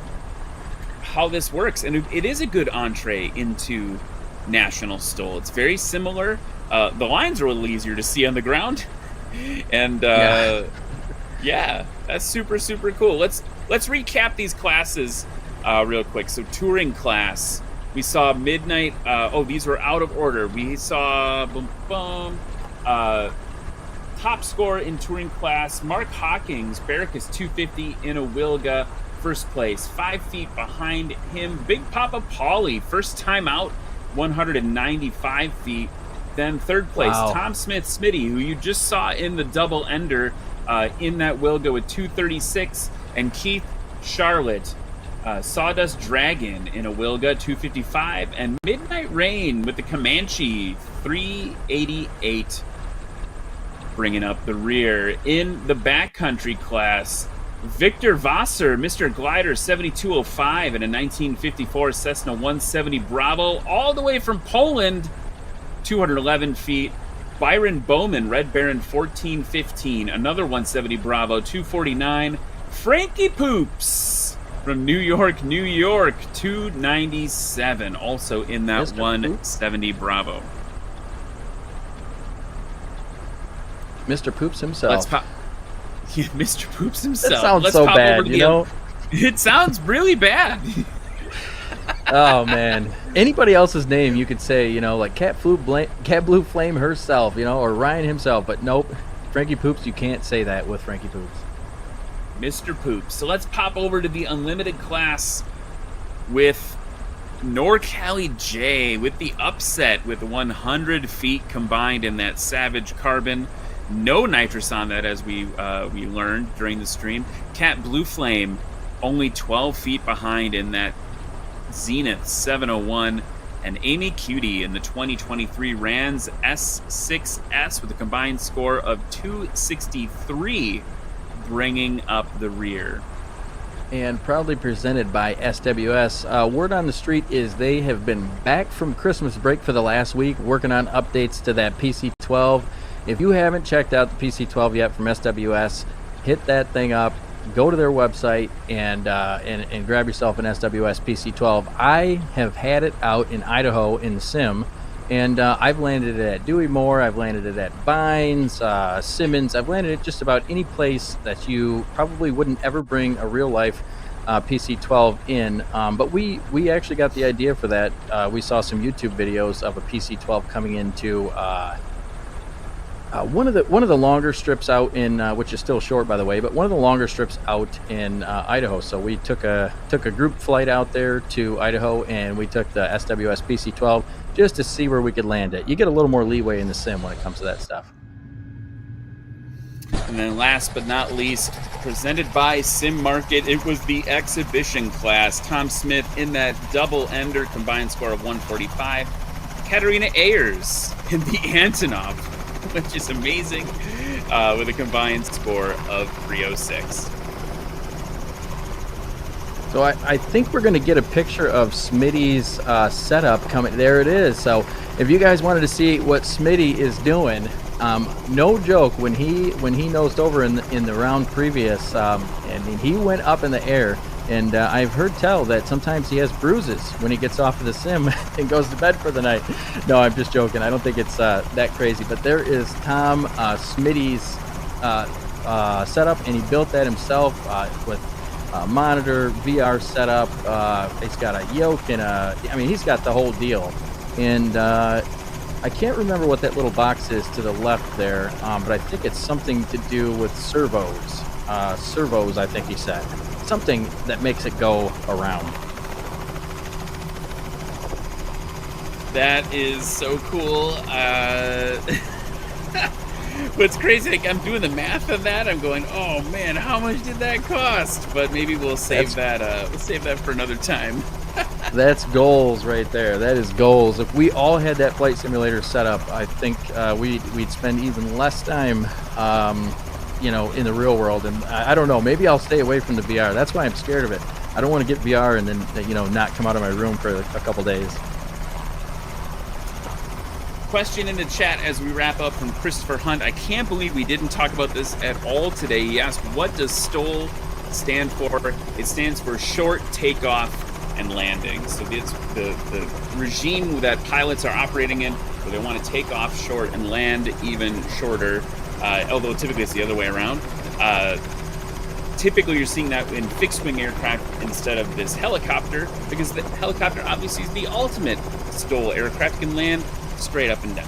this works. And it is a good entree into National STOL. It's very similar. The lines are a little easier to see on the ground, and yeah, that's super cool. Let's recap these classes real quick. So touring class, we saw Midnight. These were out of order. We saw top score in touring class, Mark Hawkins, Barracus 250 in a Wilga, first place. 5 feet behind him, Big Papa Pauly, first time out, 195 feet. Then third place, wow. Tom Smith Smitty, who you just saw in the double ender in that Wilga with 236, and Keith Charlotte, Sawdust Dragon in a Wilga 255, and Midnight Rain with the Comanche 388, bringing up the rear. In the backcountry class, Victor Vasser, Mr. Glider 7205 in a 1954 Cessna 170 Bravo, all the way from Poland, 211 feet. Byron Bowman, Red Baron 1415, another 170 Bravo, 249. Frankie Poops from New York, New York, 297, also in that Mr. 170 Bravo. Mr. Poops himself. Let's pop. Yeah, Mr. Poops himself. That sounds Let's so pop bad, over to you know? It sounds really bad. Oh man, anybody else's name you could say, you know, like Cat Blue Flame herself, you know, or Ryan himself, but nope, Frankie Poops, you can't say that with Frankie Poops. Mr. Poops. So let's pop over to the unlimited class with NorCali J with the upset with 100 feet combined in that Savage Carbon. No nitrous on that, as we learned during the stream. Cat Blue Flame only 12 feet behind in that Zenith 701, and Amy Cutie in the 2023 Rands S6S with a combined score of 263, bringing up the rear. And proudly presented by SWS. Word on the street is they have been back from Christmas break for the last week, working on updates to that PC-12. If you haven't checked out the PC-12 yet from SWS, hit that thing up. Go to their website and grab yourself an SWS PC-12. I have had it out in Idaho in the sim, and I've landed it at Dewey Moore, I've landed it at Vines, Simmons, I've landed it just about any place that you probably wouldn't ever bring a real-life PC-12 in. But we actually got the idea for that. We saw some YouTube videos of a PC-12 coming into one of the longer strips out in which is still short, by the way, but one of the longer strips out in Idaho. So we took a group flight out there to Idaho, and we took the SWS PC-12 just to see where we could land it. You get a little more leeway in the sim when it comes to that stuff. And then last but not least, presented by Sim Market, it was the exhibition class. Tom Smith in that double ender, combined score of 145. Katarina Ayers in the Antonov, which is amazing, with a combined score of 306. So I think we're going to get a picture of Smitty's setup coming. There it is. So if you guys wanted to see what Smitty is doing, no joke, when he nosed over in the round previous, and he went up in the air, and I've heard tell that sometimes he has bruises when he gets off of the sim and goes to bed for the night. No, I'm just joking. I don't think it's that crazy. But there is Tom Smitty's setup, and he built that himself with monitor, VR setup. He's got a yoke and he's got the whole deal. And I can't remember what that little box is to the left there, but I think it's something to do with servos. Servos, I think he said. Something that makes it go around. That is so cool. What's crazy, like, I'm doing the math of that. I'm going, oh man, how much did that cost? But maybe we'll save that. We'll save that for another time. That's goals right there. That is goals. If we all had that flight simulator set up, I think we'd spend even less time, in the real world. And I don't know. Maybe I'll stay away from the VR. That's why I'm scared of it. I don't want to get VR and then not come out of my room for a couple days. Question in the chat as we wrap up from Christopher Hunt. I can't believe we didn't talk about this at all today. He asked, what does STOL stand for? It stands for short takeoff and landing. So it's the regime that pilots are operating in, where they want to take off short and land even shorter, although typically it's the other way around. Typically you're seeing that in fixed-wing aircraft instead of this helicopter, because the helicopter obviously is the ultimate STOL aircraft. Can land straight up and down.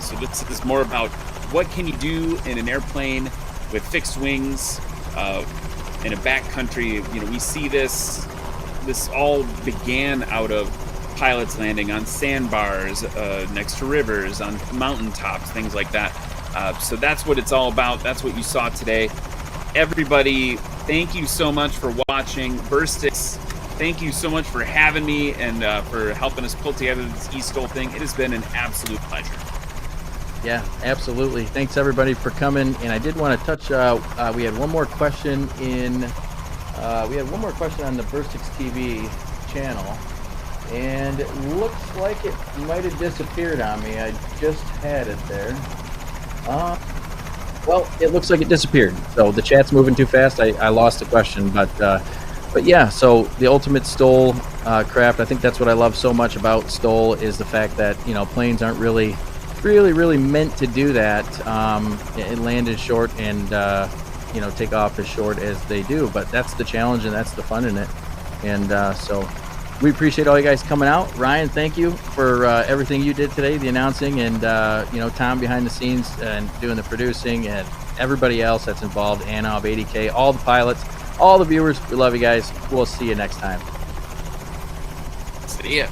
So this is more about what can you do in an airplane with fixed wings in a backcountry. We see this all began out of pilots landing on sandbars, next to rivers, on mountaintops, things like that. So that's what it's all about. That's what you saw today. Everybody, thank you so much for watching. Burstix, thank you so much for having me and for helping us pull together this eSTOL thing. It has been an absolute pleasure. Yeah, absolutely. Thanks everybody for coming. And I did want to touch. We had one more question on the Burstix TV channel. And it looks like it might have disappeared on me. I just had it there. Well, it looks like it disappeared. So the chat's moving too fast. I lost the question, but yeah. So the ultimate STOL craft. I think that's what I love so much about STOL is the fact that planes aren't really meant to do that. It land as short and take off as short as they do. But that's the challenge and that's the fun in it. And so we appreciate all you guys coming out. Ryan, thank you for everything you did today, the announcing, and Tom behind the scenes and doing the producing, and everybody else that's involved, Antonov, 80K, all the pilots, all the viewers. We love you guys. We'll see you next time. See ya.